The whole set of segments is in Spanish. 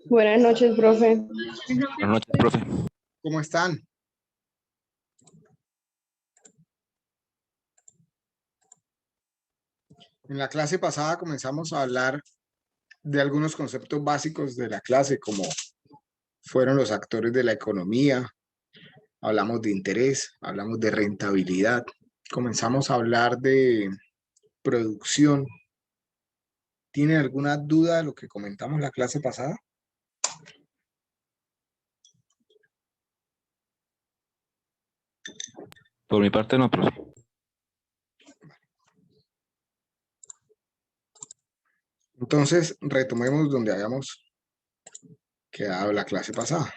Buenas noches, profe. Buenas noches, profe. ¿Cómo están? En la clase pasada comenzamos a hablar de algunos conceptos básicos de la clase, como fueron los actores de la economía, hablamos de interés, hablamos de rentabilidad, comenzamos a hablar de producción. ¿Tienen alguna duda de lo que comentamos la clase pasada? Por mi parte no, profe. Entonces, retomemos donde habíamos quedado la clase pasada.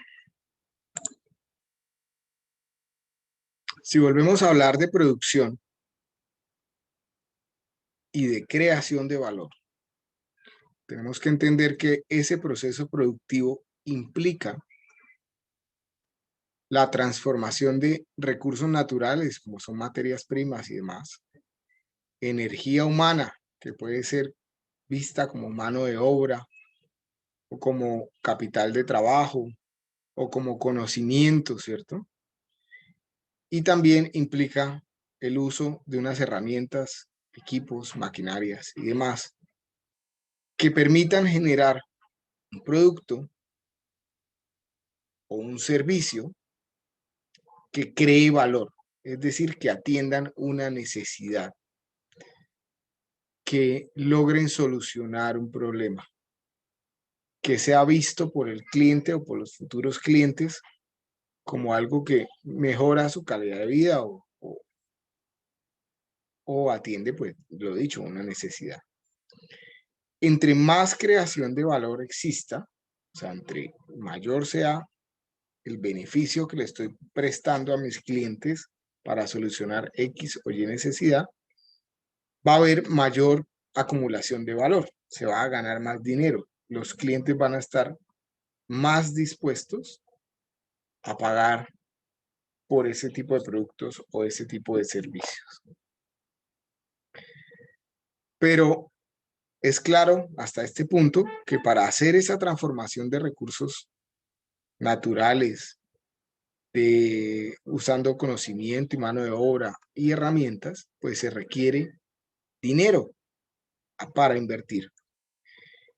Si volvemos a hablar de producción y de creación de valor, tenemos que entender que ese proceso productivo implica la transformación de recursos naturales, como son materias primas y demás, energía humana, que puede ser vista como mano de obra, o como capital de trabajo, o como conocimiento, ¿cierto? Y también implica el uso de unas herramientas, equipos, maquinarias y demás, que permitan generar un producto o un servicio que cree valor, es decir, que atiendan una necesidad, que logren solucionar un problema, que sea visto por el cliente o por los futuros clientes como algo que mejora su calidad de vida o atiende, pues, lo dicho, una necesidad. Entre más creación de valor exista, o sea, entre mayor sea el beneficio que le estoy prestando a mis clientes para solucionar X o Y necesidad, va a haber mayor acumulación de valor, se va a ganar más dinero, los clientes van a estar más dispuestos a pagar por ese tipo de productos o ese tipo de servicios. Pero es claro hasta este punto que para hacer esa transformación de recursos naturales, usando conocimiento y mano de obra y herramientas, pues se requiere dinero para invertir.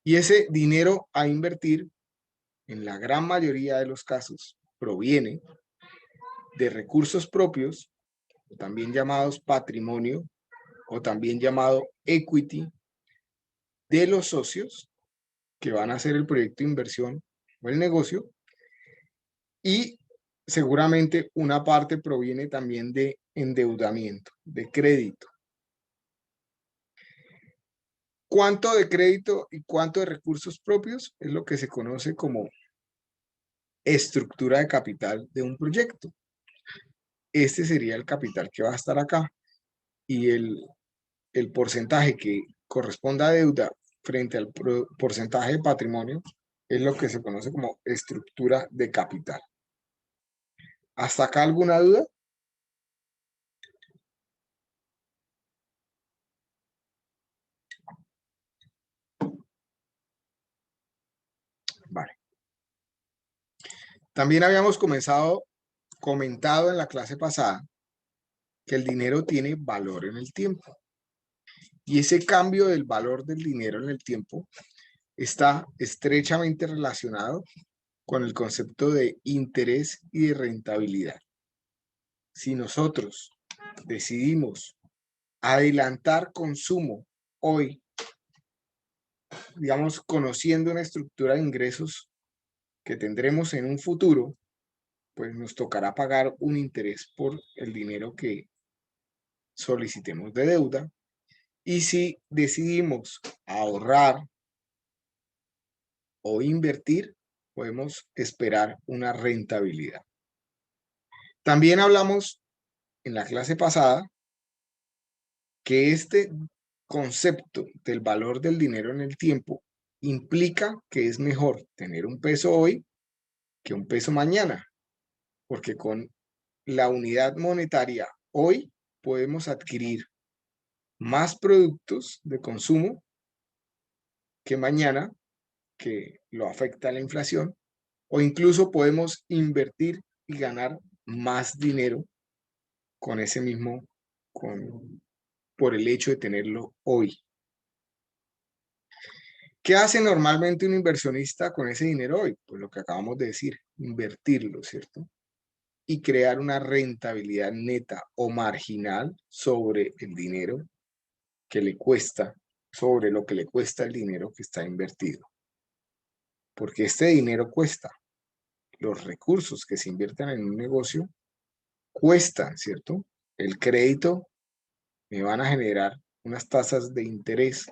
Y ese dinero a invertir, en la gran mayoría de los casos, proviene de recursos propios, también llamados patrimonio, o también llamado equity, de los socios que van a hacer el proyecto de inversión o el negocio, y seguramente una parte proviene también de endeudamiento, de crédito. ¿Cuánto de crédito y cuánto de recursos propios? Es lo que se conoce como estructura de capital de un proyecto. Este sería el capital que va a estar acá, y el porcentaje que corresponda a deuda frente al porcentaje de patrimonio es lo que se conoce como estructura de capital. ¿Hasta acá alguna duda? Vale. También habíamos comentado en la clase pasada que el dinero tiene valor en el tiempo. Y ese cambio del valor del dinero en el tiempo está estrechamente relacionado con el concepto de interés y de rentabilidad. Si nosotros decidimos adelantar consumo hoy, digamos, conociendo una estructura de ingresos que tendremos en un futuro, pues nos tocará pagar un interés por el dinero que solicitemos de deuda. Y si decidimos ahorrar o invertir, podemos esperar una rentabilidad. También hablamos en la clase pasada que este concepto del valor del dinero en el tiempo implica que es mejor tener un peso hoy que un peso mañana, porque con la unidad monetaria hoy podemos adquirir más productos de consumo que mañana que lo afecta a la inflación, o incluso podemos invertir y ganar más dinero con ese mismo, por el hecho de tenerlo hoy. ¿Qué hace normalmente un inversionista con ese dinero hoy? Pues lo que acabamos de decir, invertirlo, ¿cierto? Y crear una rentabilidad neta o marginal sobre el dinero que le cuesta, sobre lo que le cuesta el dinero que está invertido. Porque este dinero cuesta. Los recursos que se inviertan en un negocio cuestan, ¿cierto? El crédito me van a generar unas tasas de interés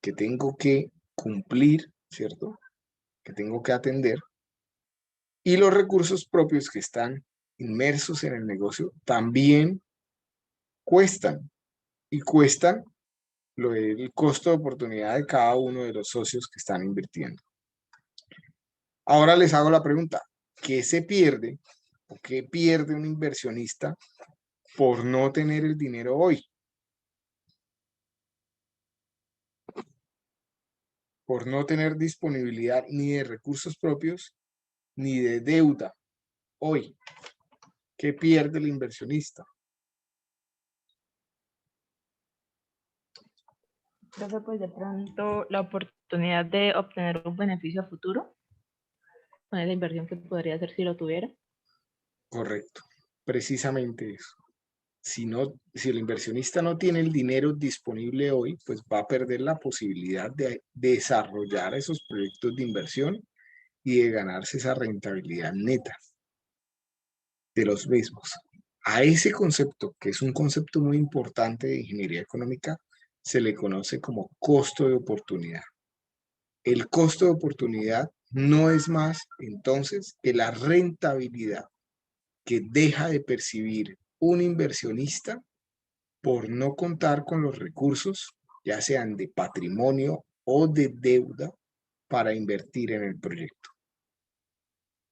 que tengo que cumplir, ¿cierto? Que tengo que atender. Y los recursos propios que están inmersos en el negocio también cuestan. Y cuestan el costo de oportunidad de cada uno de los socios que están invirtiendo. Ahora les hago la pregunta, ¿qué se pierde o qué pierde un inversionista por no tener el dinero hoy? Por no tener disponibilidad ni de recursos propios ni de deuda hoy. ¿Qué pierde el inversionista? Profe, pues de pronto la oportunidad de obtener un beneficio a futuro con esa inversión que podría hacer si lo tuviera. Correcto, precisamente eso. Si el inversionista no tiene el dinero disponible hoy, pues va a perder la posibilidad de desarrollar esos proyectos de inversión y de ganarse esa rentabilidad neta de los mismos. A ese concepto, que es un concepto muy importante de ingeniería económica, se le conoce como costo de oportunidad. El costo de oportunidad no es más entonces que la rentabilidad que deja de percibir un inversionista por no contar con los recursos, ya sean de patrimonio o de deuda, para invertir en el proyecto.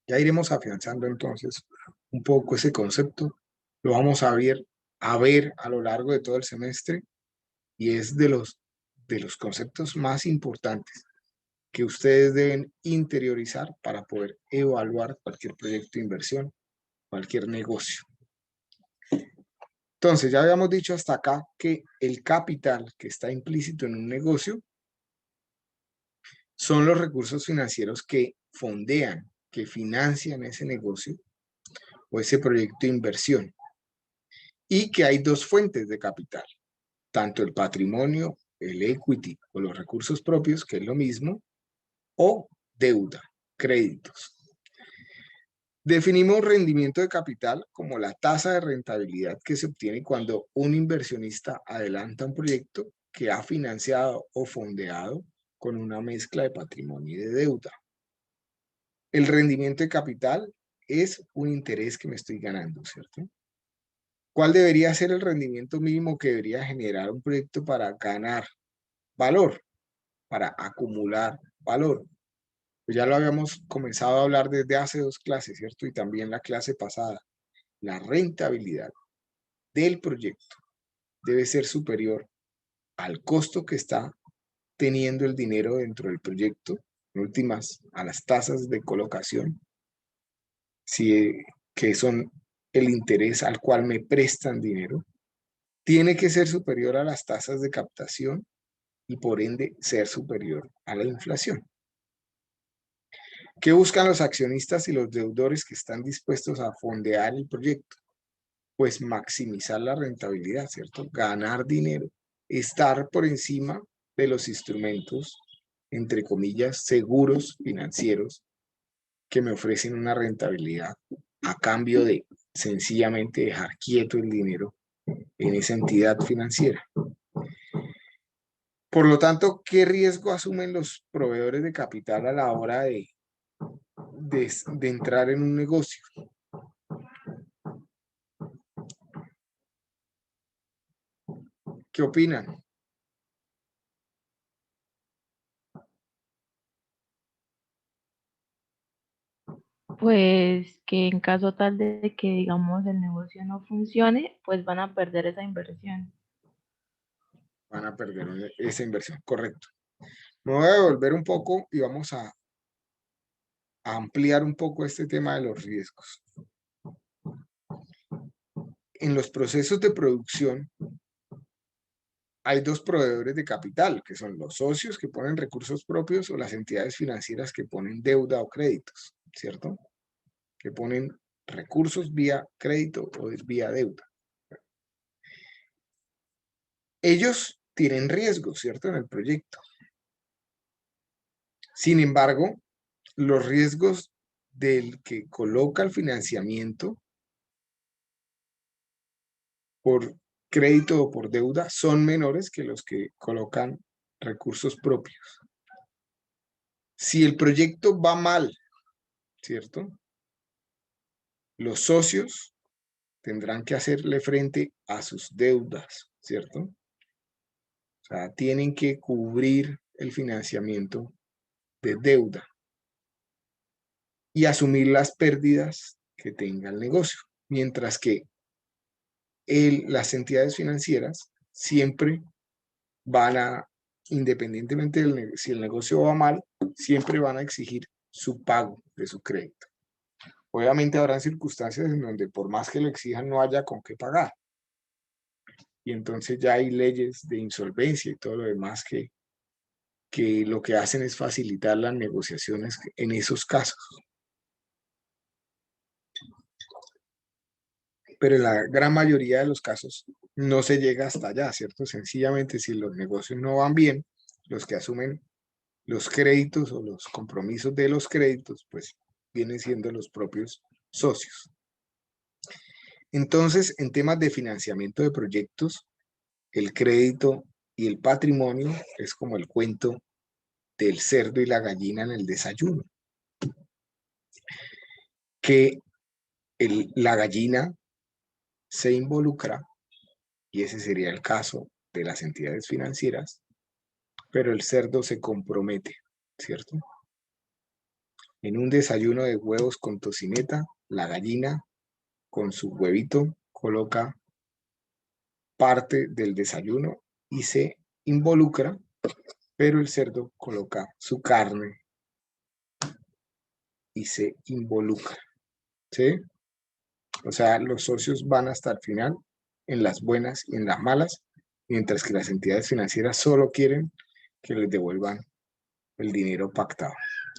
Ya iremos afianzando entonces un poco ese concepto. Lo vamos a ver a lo largo de todo el semestre y es de los conceptos más importantes que ustedes deben interiorizar para poder evaluar cualquier proyecto de inversión, cualquier negocio. Entonces, ya habíamos dicho hasta acá que el capital que está implícito en un negocio son los recursos financieros que fondean, que financian ese negocio o ese proyecto de inversión. Y que hay dos fuentes de capital, tanto el patrimonio, el equity o los recursos propios, que es lo mismo, o deuda, créditos. Definimos rendimiento de capital como la tasa de rentabilidad que se obtiene cuando un inversionista adelanta un proyecto que ha financiado o fondeado con una mezcla de patrimonio y de deuda. El rendimiento de capital es un interés que me estoy ganando, ¿cierto? ¿Cuál debería ser el rendimiento mínimo que debería generar un proyecto para ganar valor, para acumular valor? Pues ya lo habíamos comenzado a hablar desde hace 2 clases, ¿cierto? Y también la clase pasada. La rentabilidad del proyecto debe ser superior al costo que está teniendo el dinero dentro del proyecto, en últimas, a las tasas de colocación, que son el interés al cual me prestan dinero, tiene que ser superior a las tasas de captación y por ende ser superior a la inflación. ¿Qué buscan los accionistas y los deudores que están dispuestos a fondear el proyecto? Pues maximizar la rentabilidad, ¿cierto? Ganar dinero, estar por encima de los instrumentos, entre comillas, seguros financieros que me ofrecen una rentabilidad a cambio de sencillamente dejar quieto el dinero en esa entidad financiera. Por lo tanto, ¿qué riesgo asumen los proveedores de capital a la hora de entrar en un negocio? ¿Qué opinan? Pues que en caso tal de que, digamos, el negocio no funcione, pues van a perder esa inversión. Van a perder esa inversión, correcto. Me voy a devolver un poco y vamos a ampliar un poco este tema de los riesgos. En los procesos de producción hay dos proveedores de capital, que son los socios que ponen recursos propios o las entidades financieras que ponen deuda o créditos, ¿cierto? Que ponen recursos vía crédito o vía deuda. Ellos tienen riesgos, ¿cierto? En el proyecto. Sin embargo, los riesgos del que coloca el financiamiento por crédito o por deuda son menores que los que colocan recursos propios. Si el proyecto va mal, ¿cierto? Los socios tendrán que hacerle frente a sus deudas, ¿cierto? O sea, tienen que cubrir el financiamiento de deuda y asumir las pérdidas que tenga el negocio, mientras que las entidades financieras siempre van a, independientemente si el negocio va mal, siempre van a exigir su pago de su crédito. Obviamente habrán circunstancias en donde por más que lo exijan no haya con qué pagar. Y entonces ya hay leyes de insolvencia y todo lo demás que lo que hacen es facilitar las negociaciones en esos casos. Pero en la gran mayoría de los casos no se llega hasta allá, ¿cierto? Sencillamente, si los negocios no van bien, los que asumen los créditos o los compromisos de los créditos, pues vienen siendo los propios socios. Entonces, en temas de financiamiento de proyectos, el crédito y el patrimonio es como el cuento del cerdo y la gallina en el desayuno. Que la gallina se involucra, y ese sería el caso de las entidades financieras, pero el cerdo se compromete, ¿cierto? En un desayuno de huevos con tocineta, la gallina con su huevito coloca parte del desayuno y se involucra, pero el cerdo coloca su carne y se involucra, ¿sí? O sea, los socios van hasta el final en las buenas y en las malas, mientras que las entidades financieras solo quieren que les devuelvan el dinero pactado.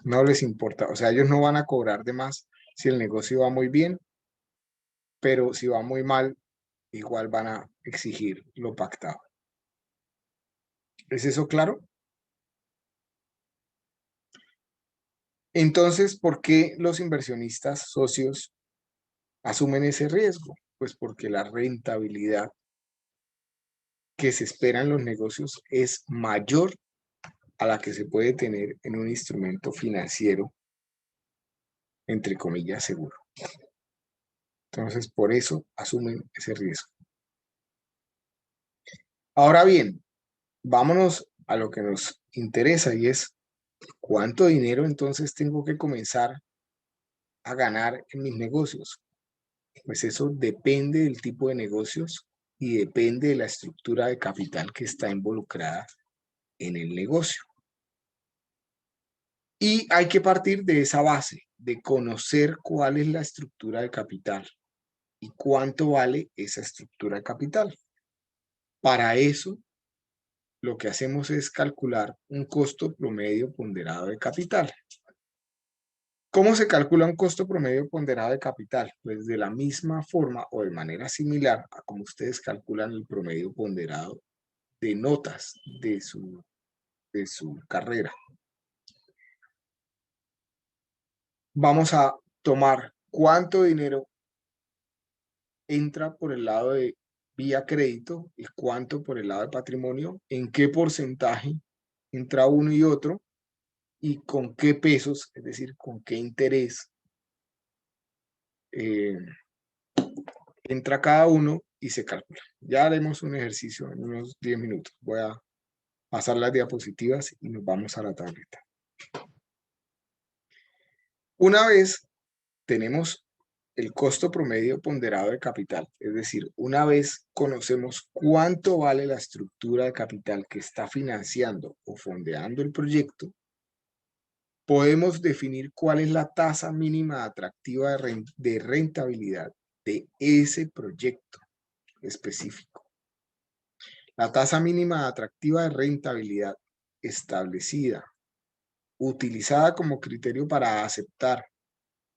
No les importa, o sea, ellos no van a cobrar de más si el negocio va muy bien, pero si va muy mal, igual van a exigir lo pactado. ¿Es eso claro? Entonces, ¿por qué los inversionistas socios asumen ese riesgo? Pues porque la rentabilidad que se espera en los negocios es mayor a la que se puede tener en un instrumento financiero, entre comillas, seguro. Entonces, por eso asumen ese riesgo. Ahora bien, vámonos a lo que nos interesa y es cuánto dinero entonces tengo que comenzar a ganar en mis negocios. Pues eso depende del tipo de negocios y depende de la estructura de capital que está involucrada en el negocio. Y hay que partir de esa base, de conocer cuál es la estructura de capital y cuánto vale esa estructura de capital. Para eso, lo que hacemos es calcular un costo promedio ponderado de capital. ¿Cómo se calcula un costo promedio ponderado de capital? Pues de la misma forma o de manera similar a como ustedes calculan el promedio ponderado de notas de su carrera. Vamos a tomar cuánto dinero entra por el lado de vía crédito y cuánto por el lado de patrimonio, en qué porcentaje entra uno y otro y con qué pesos, es decir, con qué interés entra cada uno y se calcula. Ya haremos un ejercicio en unos 10 minutos. Voy a pasar las diapositivas y nos vamos a la tableta. Una vez tenemos el costo promedio ponderado de capital. Es decir, una vez conocemos cuánto vale la estructura de capital que está financiando o fondeando el proyecto, podemos definir cuál es la tasa mínima atractiva de rentabilidad de ese proyecto específico. La tasa mínima atractiva de rentabilidad establecida, utilizada como criterio para aceptar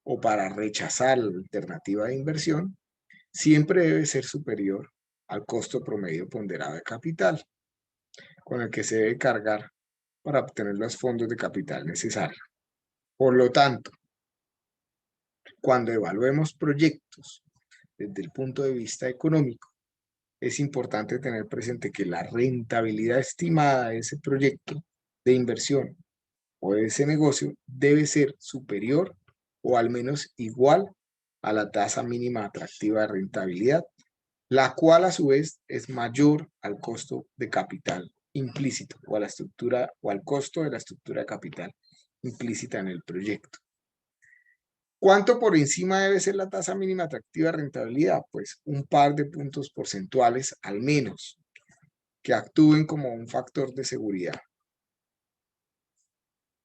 o para rechazar la alternativa de inversión, siempre debe ser superior al costo promedio ponderado de capital, con el que se debe cargar para obtener los fondos de capital necesarios. Por lo tanto, cuando evaluemos proyectos desde el punto de vista económico, es importante tener presente que la rentabilidad estimada de ese proyecto de inversión o de ese negocio debe ser superior o al menos igual a la tasa mínima atractiva de rentabilidad, la cual a su vez es mayor al costo de capital implícito o a la estructura o al costo de la estructura de capital implícita en el proyecto. ¿Cuánto por encima debe ser la tasa mínima atractiva de rentabilidad? Pues un par de puntos porcentuales al menos, que actúen como un factor de seguridad.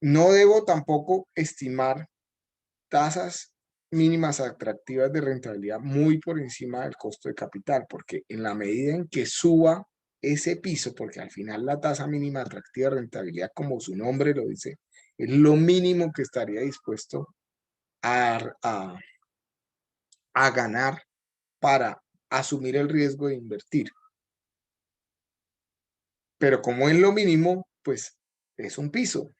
No debo tampoco estimar tasas mínimas atractivas de rentabilidad muy por encima del costo de capital, porque en la medida en que suba ese piso, porque al final la tasa mínima atractiva de rentabilidad, como su nombre lo dice, es lo mínimo que estaría dispuesto a ganar para asumir el riesgo de invertir. Pero como es lo mínimo, pues es un piso.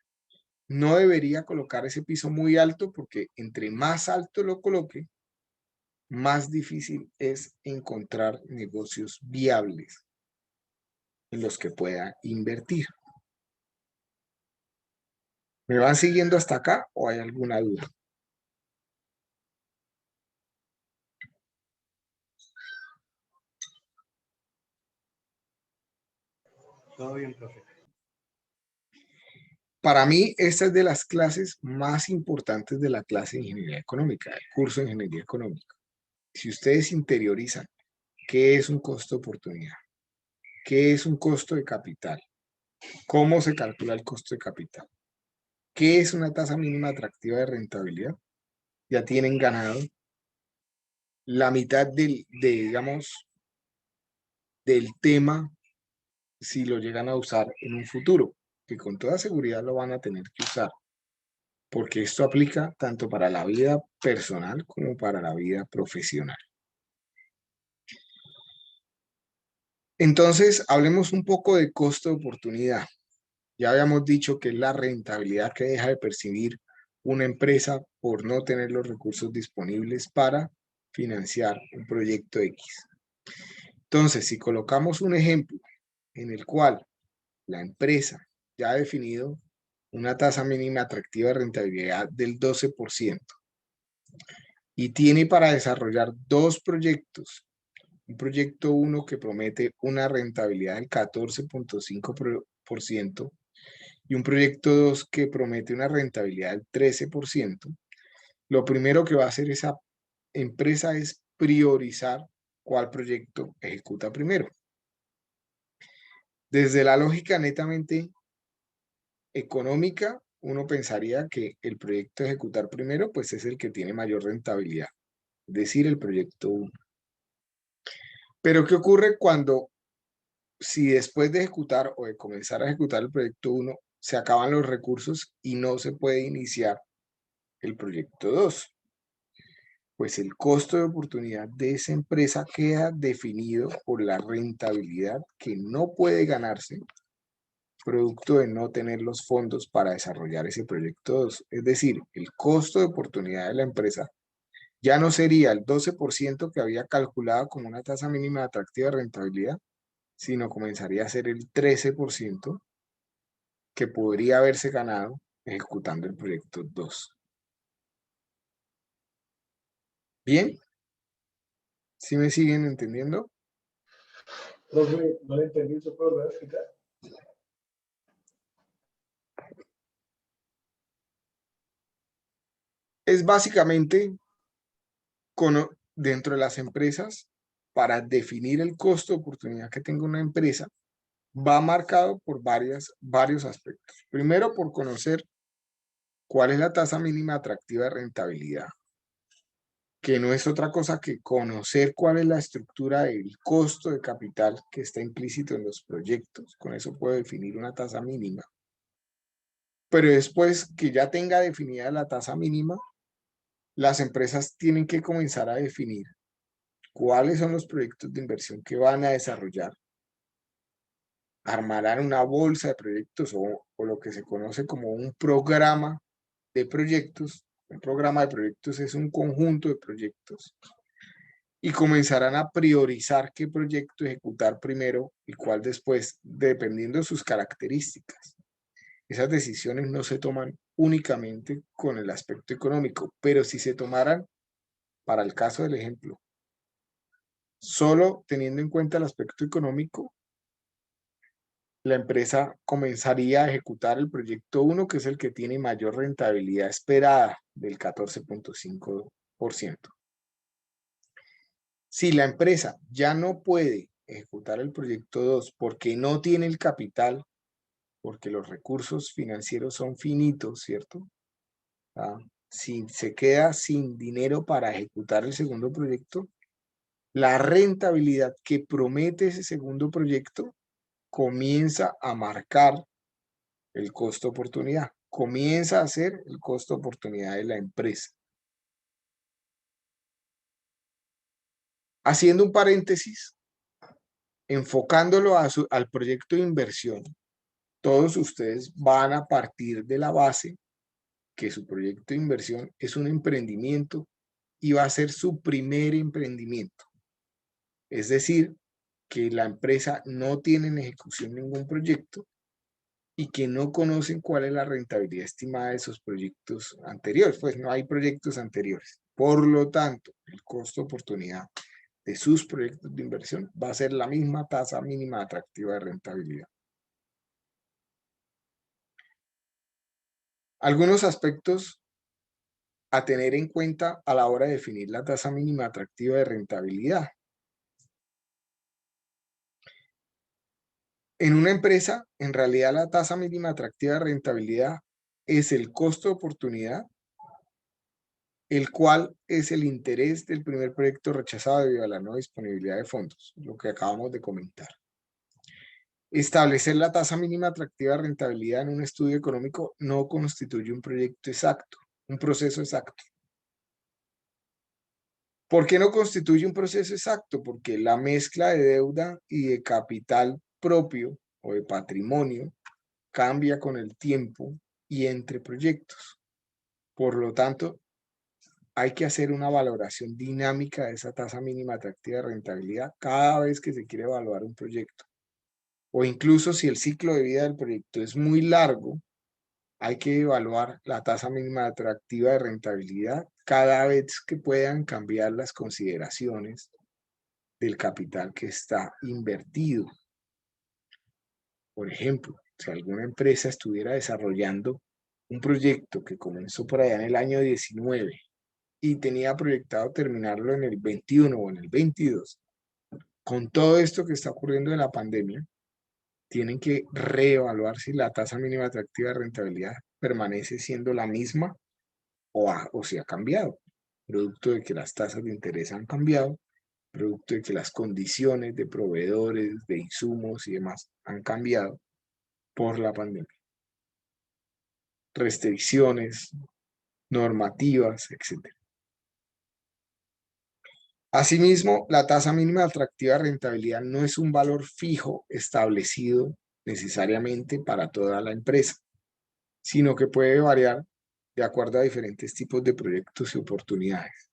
No debería colocar ese piso muy alto porque entre más alto lo coloque, más difícil es encontrar negocios viables en los que pueda invertir. ¿Me van siguiendo hasta acá o hay alguna duda? Todo bien, profe. Para mí, esta es de las clases más importantes de la clase de Ingeniería Económica, del curso de Ingeniería Económica. Si ustedes interiorizan qué es un costo de oportunidad, qué es un costo de capital, cómo se calcula el costo de capital, qué es una tasa mínima atractiva de rentabilidad, ya tienen ganado la mitad digamos, del tema si lo llegan a usar en un futuro, que con toda seguridad lo van a tener que usar, porque esto aplica tanto para la vida personal como para la vida profesional. Entonces, hablemos un poco de costo de oportunidad. Ya habíamos dicho que es la rentabilidad que deja de percibir una empresa por no tener los recursos disponibles para financiar un proyecto X. Entonces, si colocamos un ejemplo en el cual la empresa ya ha definido una tasa mínima atractiva de rentabilidad del 12% y tiene para desarrollar dos proyectos, un proyecto 1 que promete una rentabilidad del 14.5% y un proyecto 2 que promete una rentabilidad del 13%, lo primero que va a hacer esa empresa es priorizar cuál proyecto ejecuta primero. Desde la lógica netamente económica, uno pensaría que el proyecto a ejecutar primero, pues es el que tiene mayor rentabilidad, es decir, el proyecto 1. Pero ¿qué ocurre cuando, si después de ejecutar o de comenzar a ejecutar el proyecto 1, se acaban los recursos y no se puede iniciar el proyecto 2? Pues el costo de oportunidad de esa empresa queda definido por la rentabilidad que no puede ganarse producto de no tener los fondos para desarrollar ese proyecto 2. Es decir, el costo de oportunidad de la empresa ya no sería el 12% que había calculado como una tasa mínima atractiva de rentabilidad, sino comenzaría a ser el 13% que podría haberse ganado ejecutando el proyecto 2. ¿Bien? ¿Sí me siguen entendiendo? Profe, no le entendí, ¿se puede volver a explicar? Es básicamente dentro de las empresas, para definir el costo de oportunidad que tenga una empresa, va marcado por varios aspectos. Primero, por conocer cuál es la tasa mínima atractiva de rentabilidad, que no es otra cosa que conocer cuál es la estructura del costo de capital que está implícito en los proyectos. Con eso puedo definir una tasa mínima. Pero después que ya tenga definida la tasa mínima, las empresas tienen que comenzar a definir cuáles son los proyectos de inversión que van a desarrollar. Armarán una bolsa de proyectos o lo que se conoce como un programa de proyectos. Un programa de proyectos es un conjunto de proyectos y comenzarán a priorizar qué proyecto ejecutar primero y cuál después, dependiendo de sus características. Esas decisiones no se toman únicamente con el aspecto económico, pero si se tomaran, para el caso del ejemplo, solo teniendo en cuenta el aspecto económico, la empresa comenzaría a ejecutar el proyecto 1, que es el que tiene mayor rentabilidad esperada del 14.5%. Si la empresa ya no puede ejecutar el proyecto 2 porque no tiene el capital, porque los recursos financieros son finitos, ¿cierto? Si se queda sin dinero para ejecutar el segundo proyecto, la rentabilidad que promete ese segundo proyecto comienza a marcar el costo oportunidad, comienza a ser el costo oportunidad de la empresa. Haciendo un paréntesis, enfocándolo al proyecto de inversión, todos ustedes van a partir de la base que su proyecto de inversión es un emprendimiento y va a ser su primer emprendimiento. Es decir, que la empresa no tiene en ejecución ningún proyecto y que no conocen cuál es la rentabilidad estimada de esos proyectos anteriores, pues no hay proyectos anteriores. Por lo tanto, el costo oportunidad de sus proyectos de inversión va a ser la misma tasa mínima atractiva de rentabilidad. Algunos aspectos a tener en cuenta a la hora de definir la tasa mínima atractiva de rentabilidad. En una empresa, en realidad la tasa mínima atractiva de rentabilidad es el costo de oportunidad, el cual es el interés del primer proyecto rechazado debido a la no disponibilidad de fondos, lo que acabamos de comentar. Establecer la tasa mínima atractiva de rentabilidad en un estudio económico no constituye un proyecto exacto, un proceso exacto. ¿Por qué no constituye un proceso exacto? Porque la mezcla de deuda y de capital propio o de patrimonio cambia con el tiempo y entre proyectos. Por lo tanto, hay que hacer una valoración dinámica de esa tasa mínima atractiva de rentabilidad cada vez que se quiere evaluar un proyecto. O incluso si el ciclo de vida del proyecto es muy largo, hay que evaluar la tasa mínima atractiva de rentabilidad cada vez que puedan cambiar las consideraciones del capital que está invertido. Por ejemplo, si alguna empresa estuviera desarrollando un proyecto que comenzó por allá en el año 19 y tenía proyectado terminarlo en el 21 o en el 22, con todo esto que está ocurriendo en la pandemia, tienen que reevaluar si la tasa mínima atractiva de rentabilidad permanece siendo la misma o si ha cambiado, producto de que las tasas de interés han cambiado, producto de que las condiciones de proveedores, de insumos y demás han cambiado por la pandemia. Restricciones, normativas, etc. Asimismo, la tasa mínima atractiva de rentabilidad no es un valor fijo establecido necesariamente para toda la empresa, sino que puede variar de acuerdo a diferentes tipos de proyectos y oportunidades.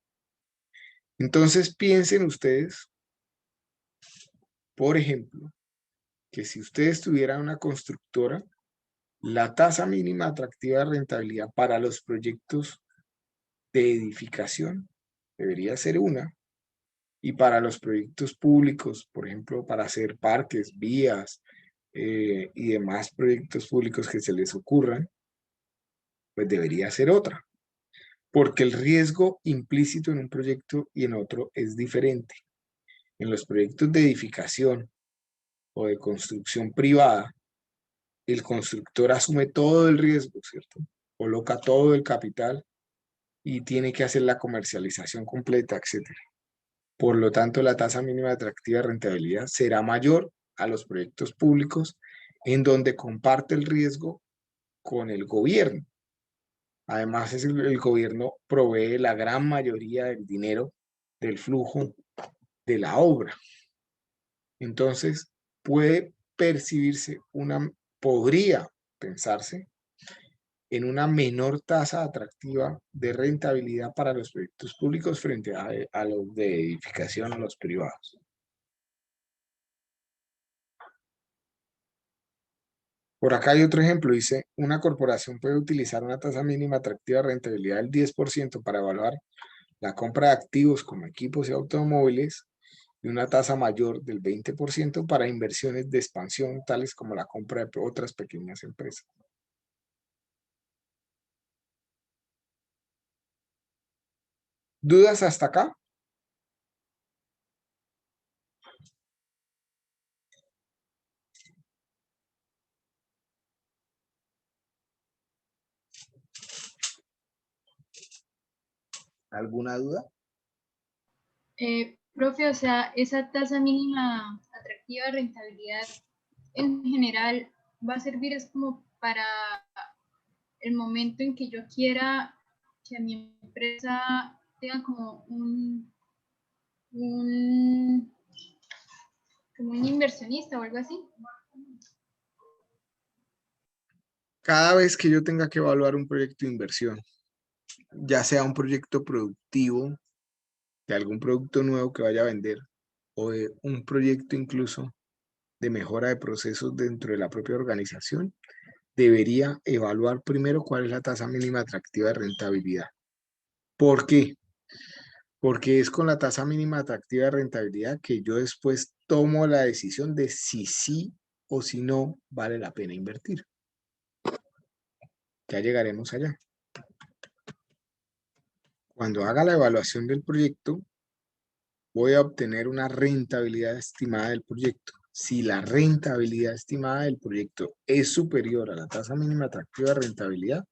Entonces, piensen ustedes, por ejemplo, que si ustedes tuvieran una constructora, la tasa mínima atractiva de rentabilidad para los proyectos de edificación debería ser una, y para los proyectos públicos, por ejemplo, para hacer parques, vías y demás proyectos públicos que se les ocurran, pues debería ser otra. porque el riesgo implícito en un proyecto y en otro es diferente. En los proyectos de edificación o de construcción privada, el constructor asume todo el riesgo, ¿cierto? Coloca todo el capital y tiene que hacer la comercialización completa, etc. Por lo tanto, la tasa mínima atractiva de rentabilidad será mayor a los proyectos públicos en donde comparte el riesgo con el gobierno. Además, el gobierno provee la gran mayoría del dinero del flujo de la obra. Entonces, podría pensarse en una menor tasa atractiva de rentabilidad para los proyectos públicos frente a los de edificación o los privados. Por acá hay otro ejemplo, dice, una corporación puede utilizar una tasa mínima atractiva de rentabilidad del 10% para evaluar la compra de activos como equipos y automóviles y una tasa mayor del 20% para inversiones de expansión, tales como la compra de otras pequeñas empresas. ¿Dudas hasta acá? ¿Alguna duda? Profe, o sea, esa tasa mínima atractiva de rentabilidad en general va a servir es como para el momento en que yo quiera que mi empresa tenga como como un inversionista o algo así. Cada vez que yo tenga que evaluar un proyecto de inversión, ya sea un proyecto productivo, de algún producto nuevo que vaya a vender, o de un proyecto incluso de mejora de procesos dentro de la propia organización, debería evaluar primero cuál es la tasa mínima atractiva de rentabilidad. ¿Por qué? Porque es con la tasa mínima atractiva de rentabilidad que yo después tomo la decisión de si sí o si no vale la pena invertir. Ya llegaremos allá. Cuando haga la evaluación del proyecto, voy a obtener una rentabilidad estimada del proyecto. Si la rentabilidad estimada del proyecto es superior a la tasa mínima atractiva de rentabilidad,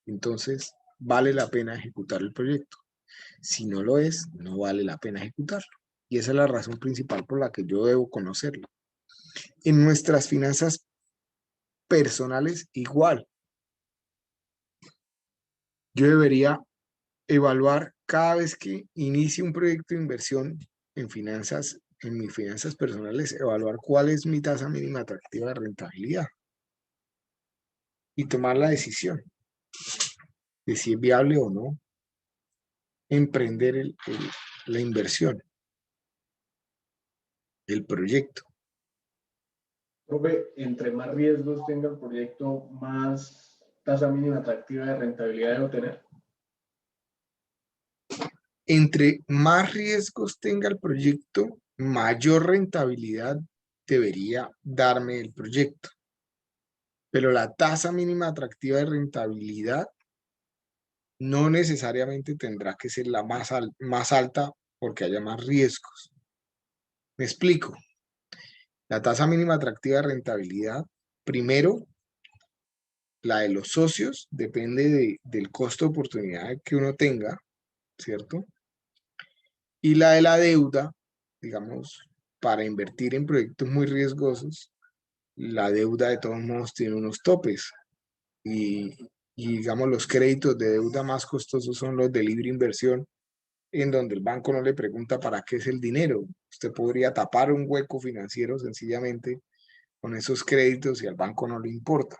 entonces vale la pena ejecutar el proyecto. Si no lo es, no vale la pena ejecutarlo. Y esa es la razón principal por la que yo debo conocerlo. En nuestras finanzas personales, igual. Yo debería evaluar cada vez que inicie un proyecto de inversión en finanzas, en mis finanzas personales, evaluar cuál es mi tasa mínima atractiva de rentabilidad y tomar la decisión de si es viable o no emprender la inversión, el proyecto. Profe, entre más riesgos tenga el proyecto, más tasa mínima atractiva de rentabilidad debe tener. Entre más riesgos tenga el proyecto, mayor rentabilidad debería darme el proyecto. Pero la tasa mínima atractiva de rentabilidad no necesariamente tendrá que ser la más alta porque haya más riesgos. Me explico. La tasa mínima atractiva de rentabilidad, primero, la de los socios, depende del costo de oportunidad que uno tenga, ¿cierto? Y la de la deuda, digamos, para invertir en proyectos muy riesgosos, la deuda de todos modos tiene unos topes. Y digamos, los créditos de deuda más costosos son los de libre inversión, en donde el banco no le pregunta para qué es el dinero. Usted podría tapar un hueco financiero sencillamente con esos créditos y al banco no le importa.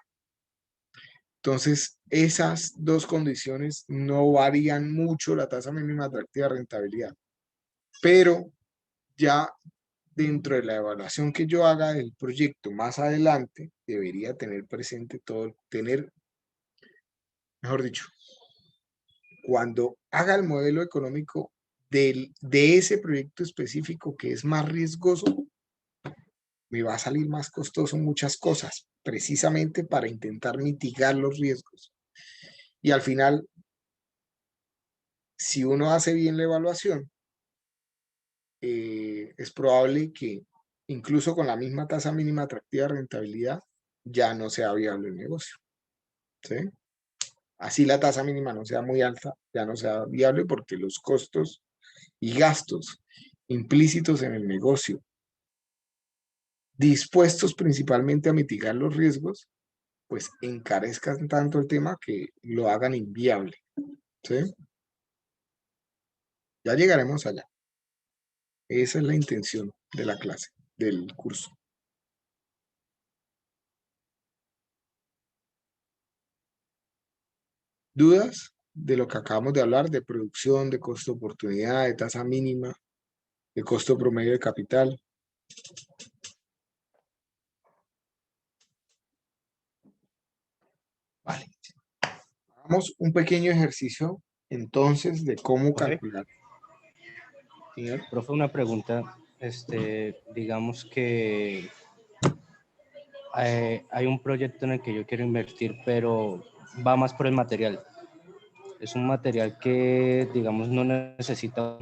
Entonces, esas dos condiciones no varían mucho la tasa mínima atractiva de rentabilidad. Pero ya dentro de la evaluación que yo haga del proyecto más adelante, debería tener presente mejor dicho, cuando haga el modelo económico de ese proyecto específico que es más riesgoso, me va a salir más costoso muchas cosas, precisamente para intentar mitigar los riesgos. Y al final, si uno hace bien la evaluación, es probable que incluso con la misma tasa mínima atractiva de rentabilidad ya no sea viable el negocio. ¿Sí? Así la tasa mínima no sea muy alta, ya no sea viable porque los costos y gastos implícitos en el negocio, dispuestos principalmente a mitigar los riesgos, pues encarezcan tanto el tema que lo hagan inviable. ¿Sí? Ya llegaremos allá. Esa es la intención de la clase, del curso. ¿Dudas de lo que acabamos de hablar, de producción, de costo de oportunidad, de tasa mínima, de costo promedio de capital? Vale. Hagamos un pequeño ejercicio entonces de cómo Profe. calcular. Señor. Profe, una pregunta. Digamos que hay un proyecto en el que yo quiero invertir, pero va más por el material. Es un material que, digamos, no necesita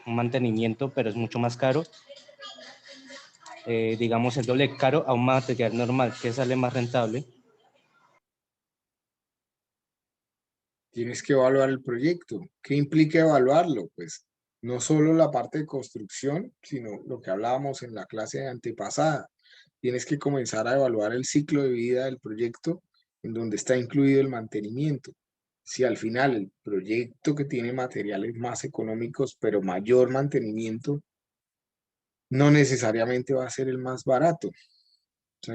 un mantenimiento, pero es mucho más caro. Digamos, el doble caro a un material normal, que sale más rentable. Tienes que evaluar el proyecto. ¿Qué implica evaluarlo? Pues no solo la parte de construcción, sino lo que hablábamos en la clase antepasada. Tienes que comenzar a evaluar el ciclo de vida del proyecto en donde está incluido el mantenimiento. Si al final el proyecto que tiene materiales más económicos pero mayor mantenimiento, no necesariamente va a ser el más barato, ¿sí?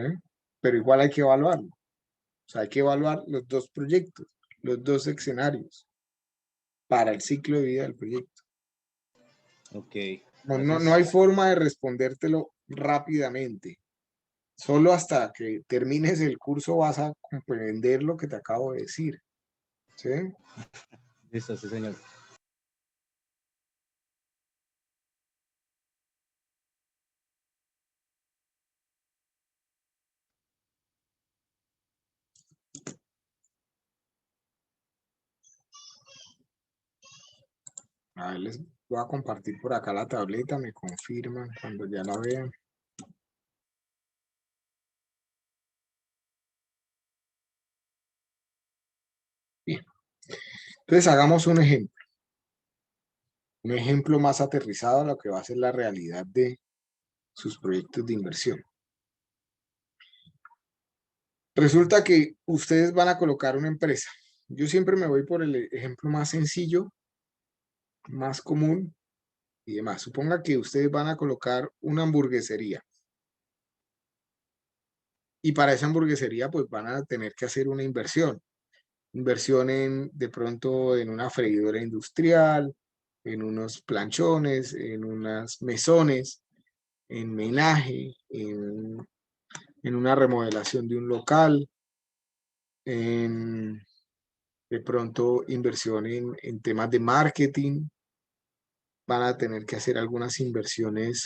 Pero igual hay que evaluarlo. O sea, hay que evaluar los dos proyectos, los dos escenarios para el ciclo de vida del proyecto. Ok. No hay forma de respondértelo rápidamente. Solo hasta que termines el curso vas a comprender lo que te acabo de decir. ¿Sí? Listo, sí, señor. A ver, les voy a compartir por acá la tableta, me confirman cuando ya la vean. Bien. Entonces hagamos un ejemplo. Un ejemplo más aterrizado a lo que va a ser la realidad de sus proyectos de inversión. Resulta que ustedes van a colocar una empresa. Yo siempre me voy por el ejemplo más sencillo, más común y demás. Suponga que ustedes van a colocar una hamburguesería. Y para esa hamburguesería, pues van a tener que hacer una inversión. Inversión en, de pronto, en una freidora industrial, en unos planchones, en unas mesones, en menaje, en una remodelación de un local, en, de pronto inversión en temas de marketing. Van a tener que hacer algunas inversiones,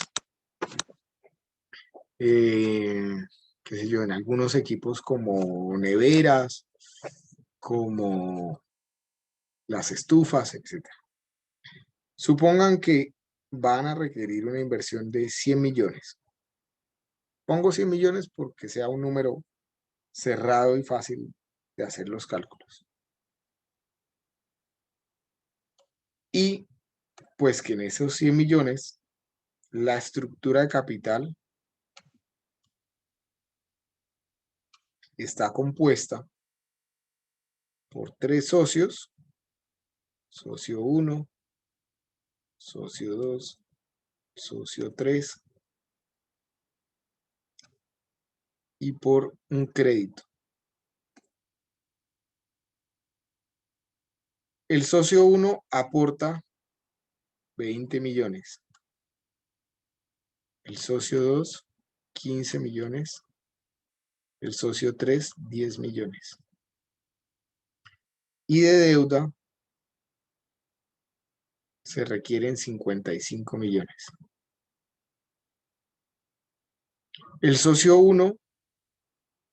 qué sé yo, en algunos equipos como neveras, como las estufas, etc. Supongan que van a requerir una inversión de 100 millones. Pongo 100 millones porque sea un número cerrado y fácil de hacer los cálculos. Y pues que en esos 100 millones la estructura de capital está compuesta por 3 socios, socio 1, socio 2, socio 3 y por un crédito. El socio 1 aporta 20 millones. El socio 2, 15 millones. El socio 3, 10 millones. Y de deuda se requieren 55 millones. El socio 1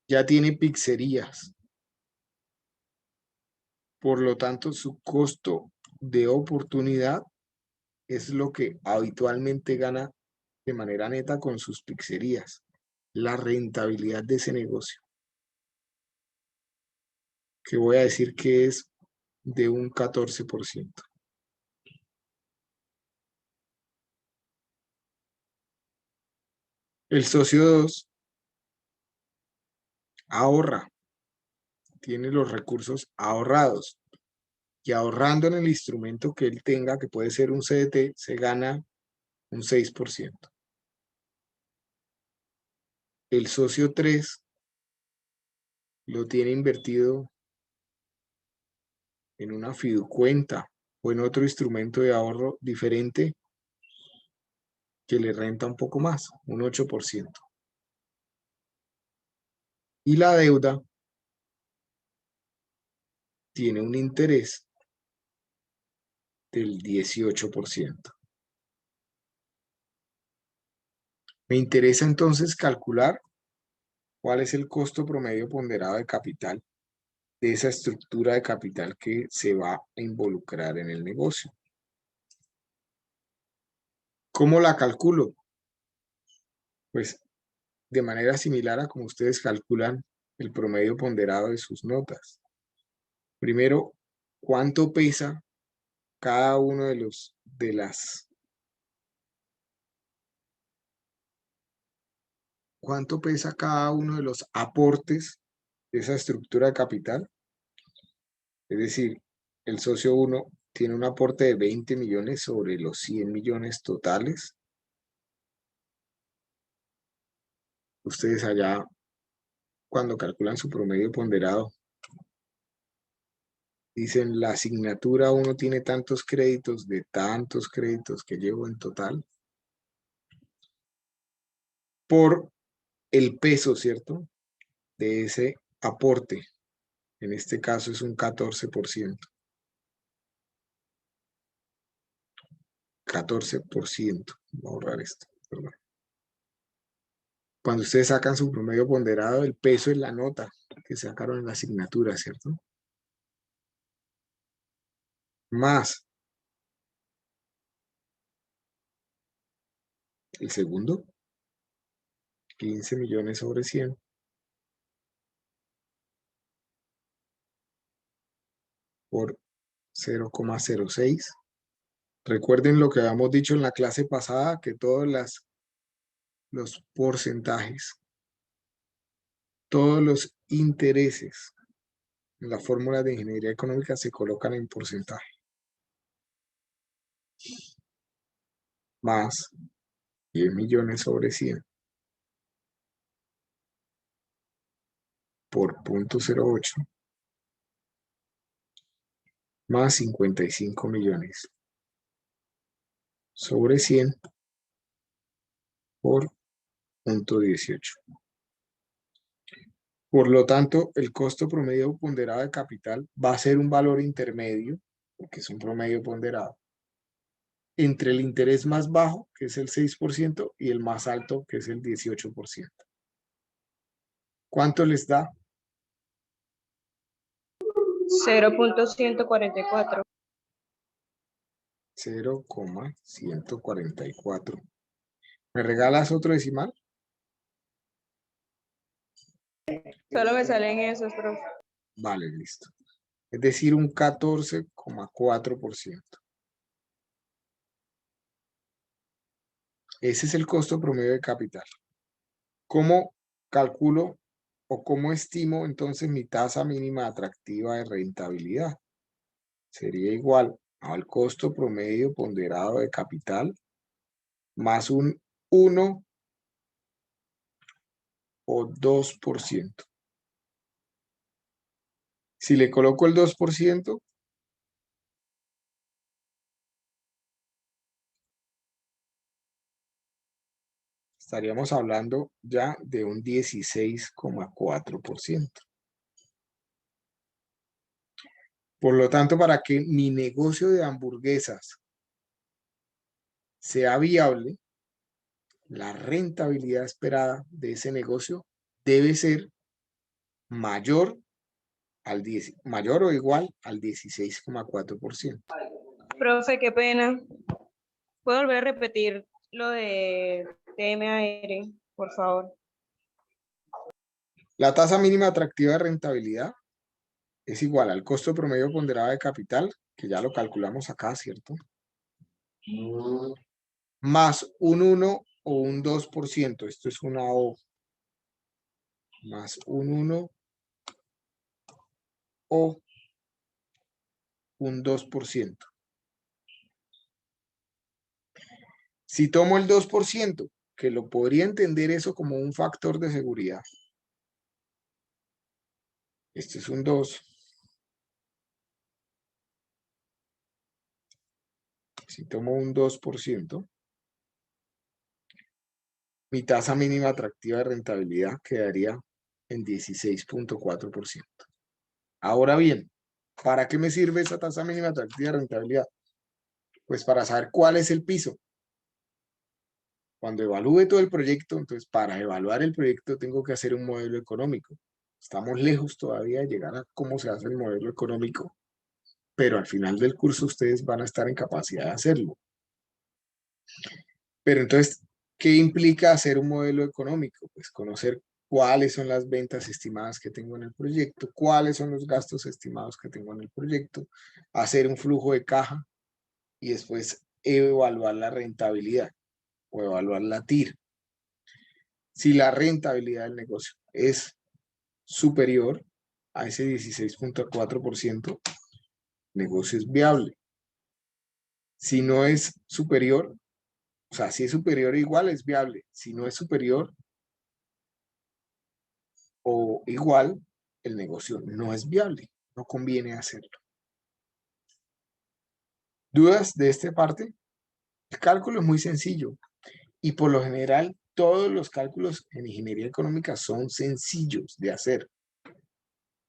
ya tiene pizzerías. Por lo tanto, su costo de oportunidad es lo que habitualmente gana de manera neta con sus pizzerías, la rentabilidad de ese negocio, que voy a decir que es de un 14%. El socio 2 ahorra, tiene los recursos ahorrados, y ahorrando en el instrumento que él tenga, que puede ser un CDT, se gana un 6%. El socio 3 lo tiene invertido en una fiducuenta o en otro instrumento de ahorro diferente que le renta un poco más, un 8%. Y la deuda tiene un interés del 18%. Me interesa entonces calcular cuál es el costo promedio ponderado de capital de esa estructura de capital que se va a involucrar en el negocio. ¿Cómo la calculo? Pues de manera similar a como ustedes calculan el promedio ponderado de sus notas. Primero, ¿cuánto pesa cada uno de los cuánto pesa cada uno de los aportes de esa estructura de capital? Es decir, el socio 1 tiene un aporte de 20 millones sobre los 100 millones totales. Ustedes allá, cuando calculan su promedio ponderado, dicen la asignatura 1 tiene tantos créditos de tantos créditos que llevo en total por el peso, ¿cierto?, de ese aporte. En este caso es un 14%. 14%. Voy a ahorrar esto, perdón. Cuando ustedes sacan su promedio ponderado, el peso es la nota que sacaron en la asignatura, ¿cierto? Más el segundo, 15 millones sobre 100, por 0,06. Recuerden lo que habíamos dicho en la clase pasada, que todos los porcentajes, todos los intereses en la fórmula de ingeniería económica se colocan en porcentaje. Más 10 millones sobre 100 por 0,08 más 55 millones sobre 100 por 0,18. Por lo tanto, el costo promedio ponderado de capital va a ser un valor intermedio, porque es un promedio ponderado, entre el interés más bajo, que es el 6%, y el más alto, que es el 18%. ¿Cuánto les da? 0.144. 0,144. ¿Me regalas otro decimal? Solo me salen esos, profe. Vale, listo. Es decir, un 14,4%. Ese es el costo promedio de capital. ¿Cómo calculo o cómo estimo entonces mi tasa mínima atractiva de rentabilidad? Sería igual al costo promedio ponderado de capital más un 1 o 2%. Si le coloco el 2%, estaríamos hablando ya de un 16,4%. Por lo tanto, para que mi negocio de hamburguesas sea viable, la rentabilidad esperada de ese negocio debe ser mayor o igual al 16,4%. Profe, qué pena. ¿Puedo volver a repetir lo de TMAR, por favor? La tasa mínima atractiva de rentabilidad es igual al costo promedio ponderado de capital, que ya lo calculamos acá, ¿cierto? Más un 1 o un 2%, esto es una O, más un 1 o un 2%. Si tomo el 2%, que lo podría entender eso como un factor de seguridad, este es un 2. Si tomo un 2%, mi tasa mínima atractiva de rentabilidad quedaría en 16.4%. Ahora bien, ¿para qué me sirve esa tasa mínima atractiva de rentabilidad? Pues para saber cuál es el piso. Cuando evalúe todo el proyecto, entonces para evaluar el proyecto tengo que hacer un modelo económico. Estamos lejos todavía de llegar a cómo se hace el modelo económico, pero al final del curso ustedes van a estar en capacidad de hacerlo. Pero entonces, ¿qué implica hacer un modelo económico? Pues conocer cuáles son las ventas estimadas que tengo en el proyecto, cuáles son los gastos estimados que tengo en el proyecto, hacer un flujo de caja y después evaluar la rentabilidad o evaluar la TIR. Si la rentabilidad del negocio es superior a ese 16.4%, el negocio es viable. Si no es superior, o sea, si es superior igual es viable. Si no es superior o igual, el negocio no es viable. No conviene hacerlo. ¿Dudas de esta parte? El cálculo es muy sencillo y por lo general todos los cálculos en ingeniería económica son sencillos de hacer.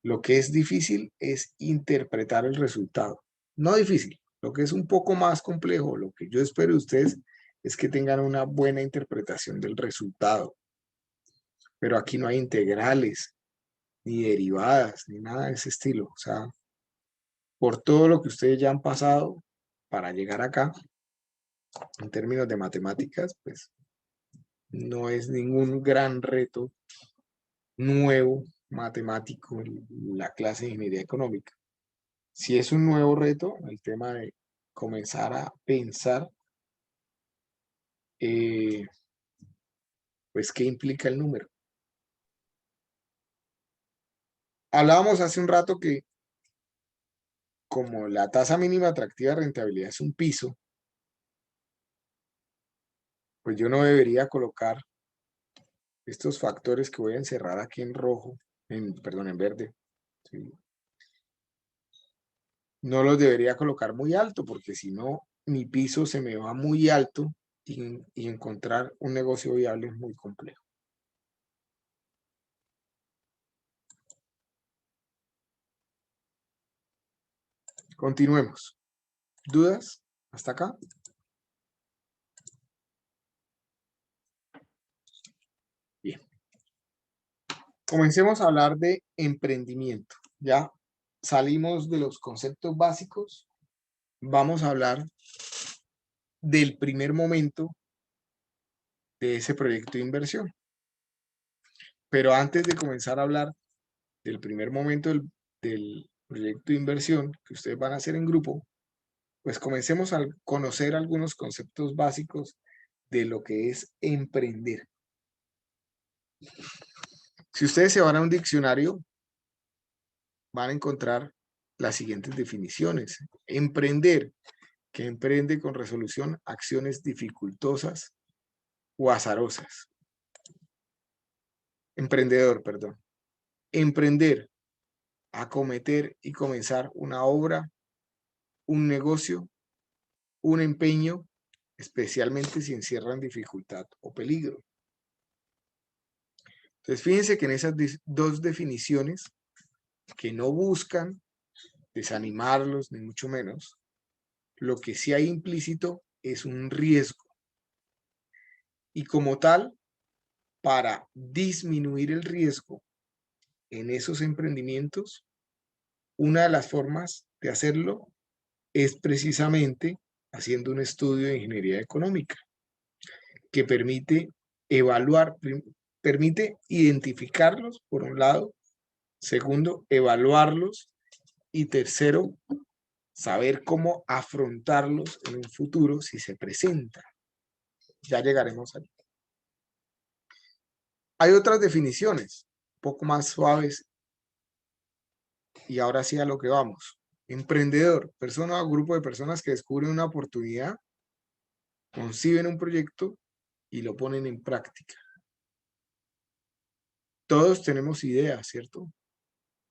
Lo que es difícil es interpretar el resultado. No difícil, lo que es un poco más complejo, lo que yo espero de ustedes es que tengan una buena interpretación del resultado. Pero aquí no hay integrales, ni derivadas, ni nada de ese estilo. O sea, por todo lo que ustedes ya han pasado para llegar acá, en términos de matemáticas, pues no es ningún gran reto nuevo matemático en la clase de ingeniería económica. Si es un nuevo reto, el tema de comenzar a pensar, pues, ¿qué implica el número? Hablábamos hace un rato que como la tasa mínima atractiva de rentabilidad es un piso, pues yo no debería colocar estos factores que voy a encerrar aquí en rojo, perdón, en verde. ¿Sí? No los debería colocar muy alto porque si no, mi piso se me va muy alto y encontrar un negocio viable es muy complejo. Continuemos. ¿Dudas hasta acá? Bien. Comencemos a hablar de emprendimiento. Ya salimos de los conceptos básicos. Vamos a hablar del primer momento de ese proyecto de inversión. Pero antes de comenzar a hablar del primer momento del proyecto de inversión que ustedes van a hacer en grupo, pues comencemos a conocer algunos conceptos básicos de lo que es emprender. Si ustedes se van a un diccionario, van a encontrar las siguientes definiciones. Emprender, que emprende con resolución acciones dificultosas o azarosas. Emprendedor, perdón. Emprender, acometer y comenzar una obra, un negocio, un empeño, especialmente si encierran dificultad o peligro. Entonces, fíjense que en esas dos definiciones, que no buscan desanimarlos, ni mucho menos, lo que sí hay implícito es un riesgo. Y como tal, para disminuir el riesgo en esos emprendimientos, una de las formas de hacerlo es precisamente haciendo un estudio de ingeniería económica que permite evaluar, permite identificarlos, por un lado, segundo, evaluarlos y tercero, saber cómo afrontarlos en un futuro si se presenta. Ya llegaremos ahí. Hay otras definiciones, un poco más suaves, y ahora sí a lo que vamos. Emprendedor, persona o grupo de personas que descubren una oportunidad, conciben un proyecto y lo ponen en práctica. Todos tenemos ideas, ¿cierto?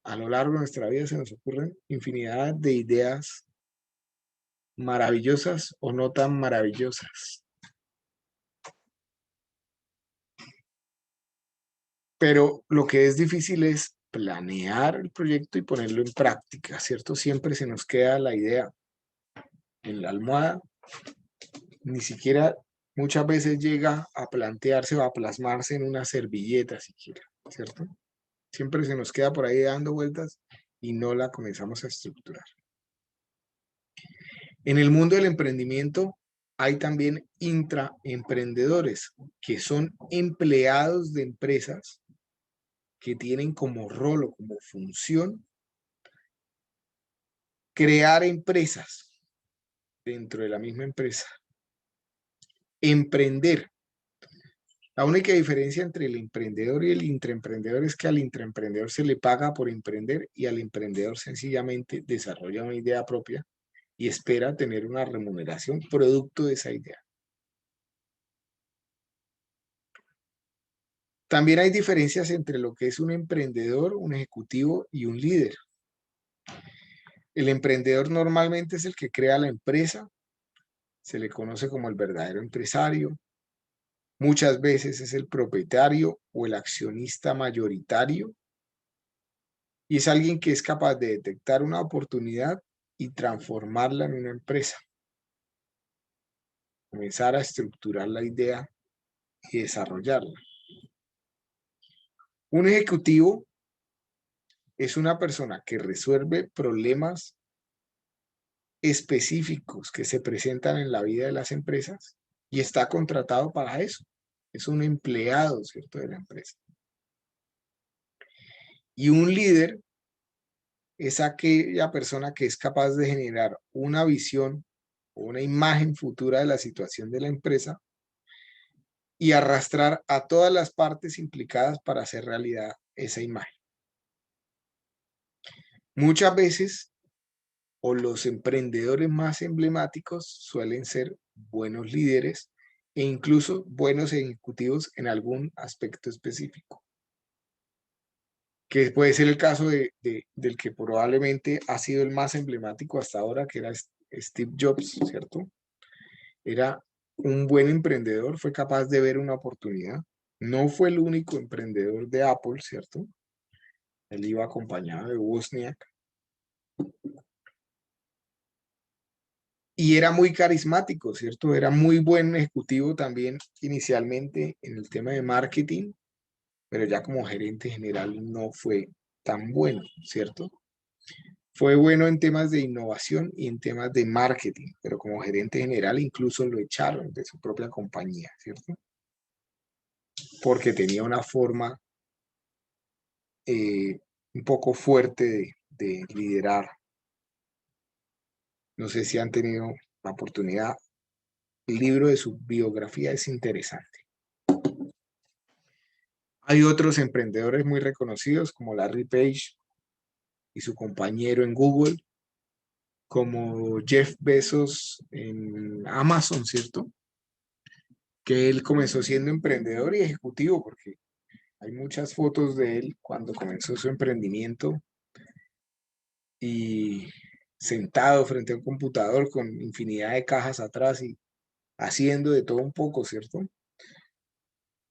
A lo largo de nuestra vida se nos ocurren infinidad de ideas maravillosas o no tan maravillosas. Pero lo que es difícil es planear el proyecto y ponerlo en práctica, ¿cierto? Siempre se nos queda la idea en la almohada, ni siquiera muchas veces llega a plantearse o a plasmarse en una servilleta siquiera, ¿cierto? Siempre se nos queda por ahí dando vueltas y no la comenzamos a estructurar. En el mundo del emprendimiento hay también intraemprendedores, que son empleados de empresas que tienen como rol o como función crear empresas dentro de la misma empresa. Emprender. La única diferencia entre el emprendedor y el intraemprendedor es que al intraemprendedor se le paga por emprender y al emprendedor sencillamente desarrolla una idea propia y espera tener una remuneración producto de esa idea. También hay diferencias entre lo que es un emprendedor, un ejecutivo y un líder. El emprendedor normalmente es el que crea la empresa, se le conoce como el verdadero empresario. Muchas veces es el propietario o el accionista mayoritario y es alguien que es capaz de detectar una oportunidad y transformarla en una empresa. Comenzar a estructurar la idea y desarrollarla. Un ejecutivo es una persona que resuelve problemas específicos que se presentan en la vida de las empresas y está contratado para eso. Es un empleado, ¿cierto?, de la empresa. Y un líder es aquella persona que es capaz de generar una visión o una imagen futura de la situación de la empresa y arrastrar a todas las partes implicadas para hacer realidad esa imagen. Muchas veces, o los emprendedores más emblemáticos suelen ser buenos líderes e incluso buenos ejecutivos en algún aspecto específico. Que puede ser el caso del que probablemente ha sido el más emblemático hasta ahora, que era Steve Jobs, ¿cierto? Era un buen emprendedor, fue capaz de ver una oportunidad. No fue el único emprendedor de Apple, ¿cierto? Él iba acompañado de Wozniak. Y era muy carismático, ¿cierto? Era muy buen ejecutivo también inicialmente en el tema de marketing, pero ya como gerente general no fue tan bueno, ¿cierto? Fue bueno en temas de innovación y en temas de marketing, pero como gerente general incluso lo echaron de su propia compañía, ¿cierto? Porque tenía una forma un poco fuerte de liderar. No sé si han tenido la oportunidad. El libro de su biografía es interesante. Hay otros emprendedores muy reconocidos como Larry Page y su compañero en Google, como Jeff Bezos en Amazon, ¿cierto? Que él comenzó siendo emprendedor y ejecutivo, porque hay muchas fotos de él cuando comenzó su emprendimiento y sentado frente a un computador con infinidad de cajas atrás y haciendo de todo un poco, ¿cierto?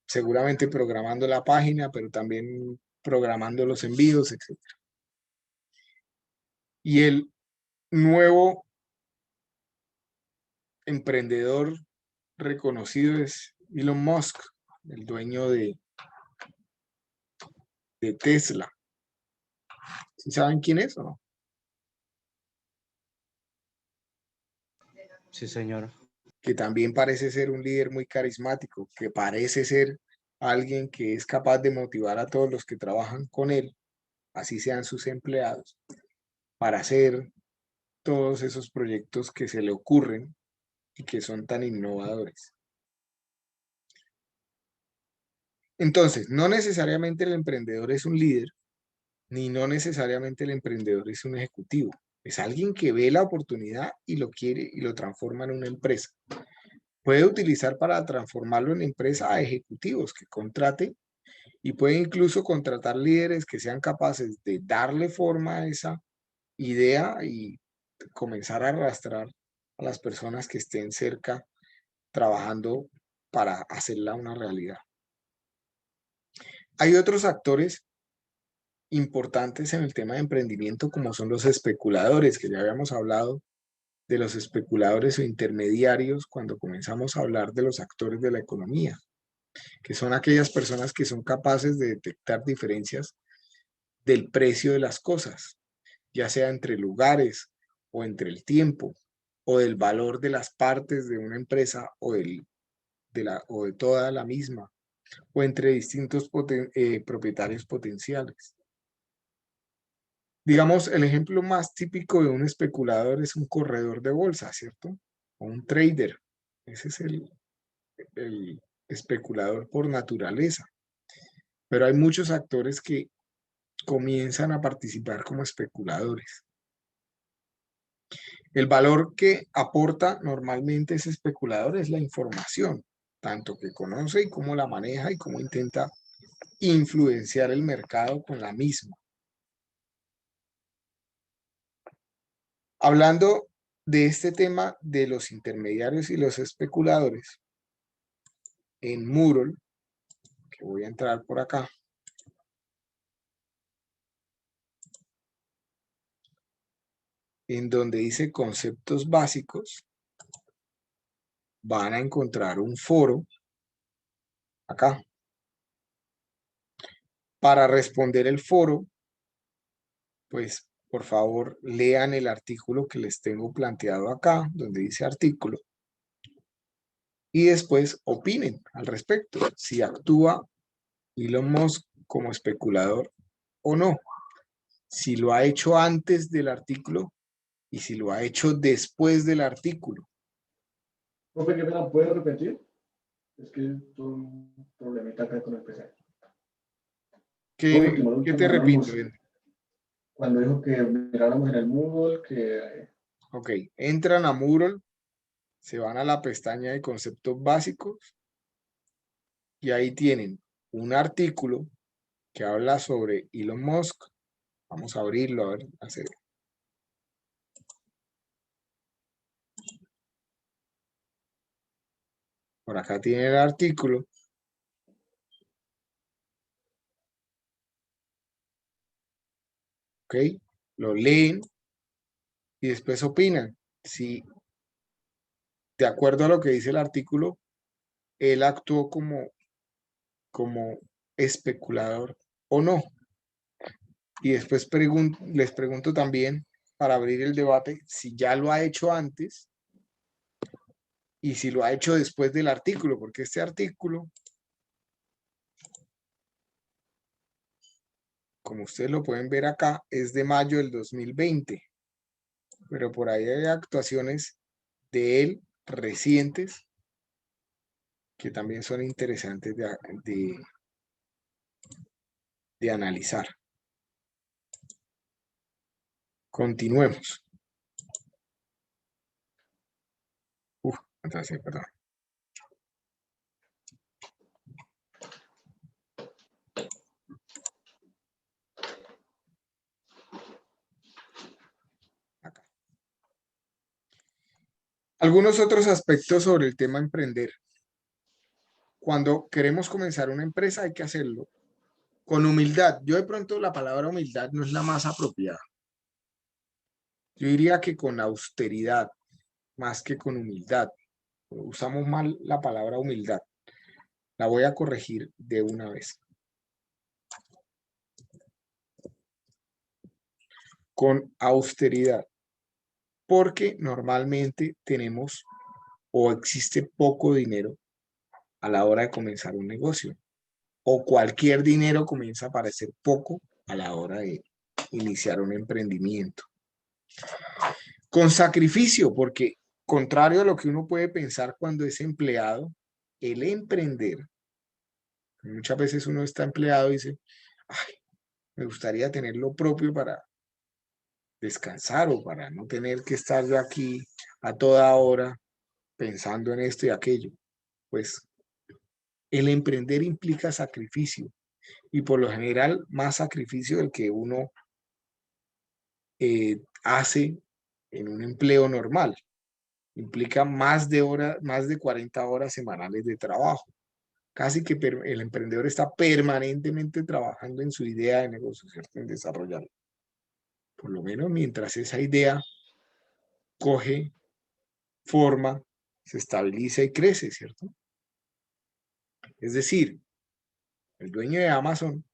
Seguramente programando la página, pero también programando los envíos, etc. Y el nuevo emprendedor reconocido es Elon Musk, el dueño de Tesla. ¿Sí saben quién es o no? Sí, señor. que también parece ser un líder muy carismático, que parece ser alguien que es capaz de motivar a todos los que trabajan con él, así sean sus empleados, para hacer todos esos proyectos que se le ocurren y que son tan innovadores. Entonces, no necesariamente el emprendedor es un líder, ni no necesariamente el emprendedor es un ejecutivo. Es alguien que ve la oportunidad y lo quiere y lo transforma en una empresa. Puede utilizar para transformarlo en empresa a ejecutivos que contraten y puede incluso contratar líderes que sean capaces de darle forma a esa idea y comenzar a arrastrar a las personas que estén cerca trabajando para hacerla una realidad. Hay otros actores importantes en el tema de emprendimiento como son los especuladores, que ya habíamos hablado de los especuladores o intermediarios cuando comenzamos a hablar de los actores de la economía, que son aquellas personas que son capaces de detectar diferencias del precio de las cosas, ya sea entre lugares o entre el tiempo o del valor de las partes de una empresa o de toda la misma o entre distintos propietarios potenciales. Digamos, el ejemplo más típico de un especulador es un corredor de bolsa, ¿cierto? O un trader. Ese es el especulador por naturaleza. Pero hay muchos actores que comienzan a participar como especuladores. El valor que aporta normalmente ese especulador es la información, tanto que conoce y cómo la maneja y cómo intenta influenciar el mercado con la misma. Hablando de este tema de los intermediarios y los especuladores, en Moodle, que voy a entrar por acá, en donde dice conceptos básicos, van a encontrar un foro acá. Para responder el foro, pues por favor lean el artículo que les tengo planteado acá, donde dice artículo, y después opinen al respecto, si actúa Elon Musk como especulador o no, si lo ha hecho antes del artículo y si lo ha hecho después del artículo. Profe, ¿qué me la puede repetir? Es que tuve un problemita acá con el PC. Lo ¿Qué te hablamos repito? cuando dijo que miráramos en el Moodle, que Ok, entran a Moodle, se van a la pestaña de conceptos básicos y ahí tienen un artículo que habla sobre Elon Musk. Vamos a abrirlo, a ver, hacer. Por acá tiene el artículo. Ok, lo leen y después opinan. Si de acuerdo a lo que dice el artículo, él actuó como especulador o no. Y después les pregunto también, para abrir el debate, si ya lo ha hecho antes y si lo ha hecho después del artículo, porque este artículo, como ustedes lo pueden ver acá, es de mayo del 2020, pero por ahí hay actuaciones de él recientes que también son interesantes de analizar. Continuemos. Entonces, perdón. Acá. Algunos otros aspectos sobre el tema emprender. Cuando queremos comenzar una empresa hay que hacerlo con humildad. Yo de pronto la palabra humildad no es la más apropiada. Yo diría que con austeridad, más que con humildad. Usamos mal la palabra humildad. La voy a corregir de una vez. Con austeridad. porque normalmente tenemos o existe poco dinero a la hora de comenzar un negocio, o cualquier dinero comienza a parecer poco a la hora de iniciar un emprendimiento. Con sacrificio, porque contrario a lo que uno puede pensar cuando es empleado, el emprender, muchas veces uno está empleado y dice, ay, me gustaría tener lo propio para descansar o para no tener que estar yo aquí a toda hora pensando en esto y aquello. Pues el emprender implica sacrificio y por lo general más sacrificio del que uno hace en un empleo normal. Implica más de 40 horas semanales de trabajo. Casi que el emprendedor está permanentemente trabajando en su idea de negocio, ¿cierto? En desarrollarla. Por lo menos mientras esa idea coge forma, se estabiliza y crece, ¿cierto? Es decir, el dueño de Amazon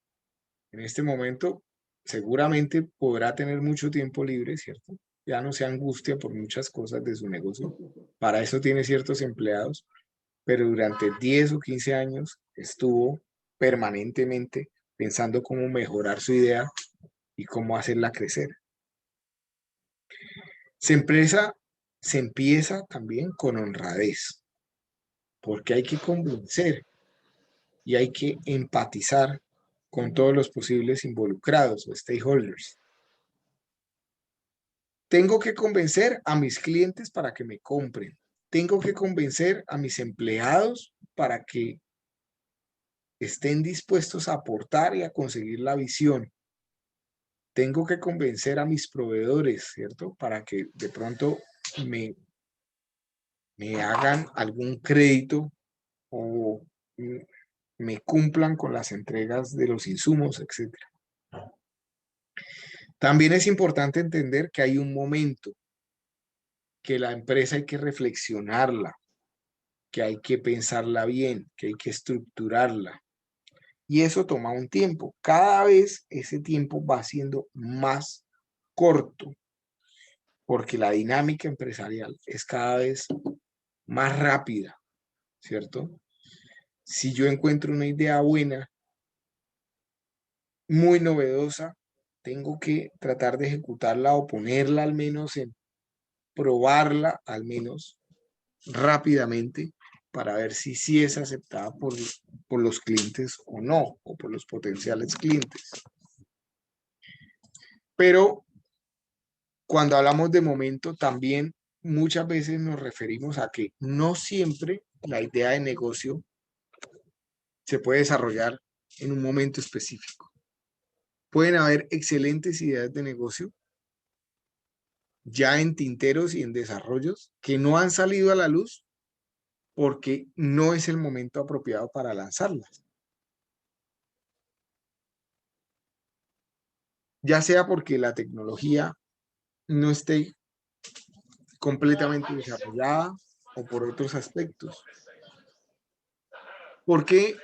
en este momento seguramente podrá tener mucho tiempo libre, ¿cierto? Ya no se angustia por muchas cosas de su negocio. Para eso tiene ciertos empleados, pero durante 10 o 15 años estuvo permanentemente pensando cómo mejorar su idea y cómo hacerla crecer. Se empieza también con honradez, porque hay que convencer y hay que empatizar con todos los posibles involucrados o stakeholders. Tengo que convencer a mis clientes para que me compren. Tengo que convencer a mis empleados para que estén dispuestos a aportar y a conseguir la visión. Tengo que convencer a mis proveedores, ¿cierto? Para que de pronto me hagan algún crédito o me cumplan con las entregas de los insumos, etc. También es importante entender que hay un momento, que la empresa hay que reflexionarla, que hay que pensarla bien, que hay que estructurarla. Y eso toma un tiempo. Cada vez ese tiempo va siendo más corto, porque la dinámica empresarial es cada vez más rápida, ¿cierto? Si yo encuentro una idea buena, muy novedosa, tengo que tratar de ejecutarla o ponerla al menos en probarla al menos rápidamente para ver si sí es aceptada por los clientes o no, o por los potenciales clientes. Pero cuando hablamos de momento, también muchas veces nos referimos a que no siempre la idea de negocio se puede desarrollar en un momento específico. Pueden haber excelentes ideas de negocio ya en tinteros y en desarrollos que no han salido a la luz porque no es el momento apropiado para lanzarlas. Ya sea porque la tecnología no esté completamente desarrollada o por otros aspectos. ¿Por qué,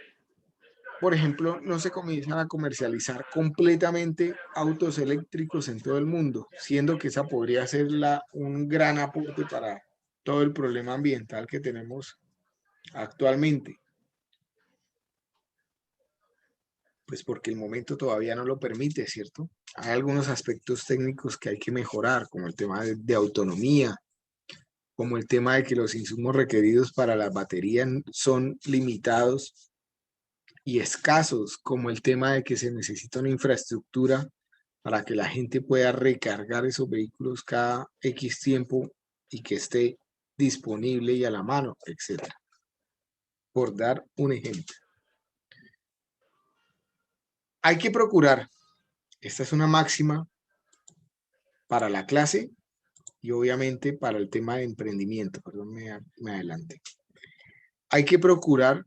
por ejemplo, no se comienzan a comercializar completamente autos eléctricos en todo el mundo, siendo que esa podría ser un gran aporte para todo el problema ambiental que tenemos actualmente? Pues porque el momento todavía no lo permite, ¿cierto? Hay algunos aspectos técnicos que hay que mejorar, como el tema de autonomía, como el tema de que los insumos requeridos para las baterías son limitados y escasos, como el tema de que se necesita una infraestructura para que la gente pueda recargar esos vehículos cada X tiempo y que esté disponible y a la mano, etc. Por dar un ejemplo. Hay que procurar, esta es una máxima para la clase y obviamente para el tema de emprendimiento, perdón, me adelanté. Hay que procurar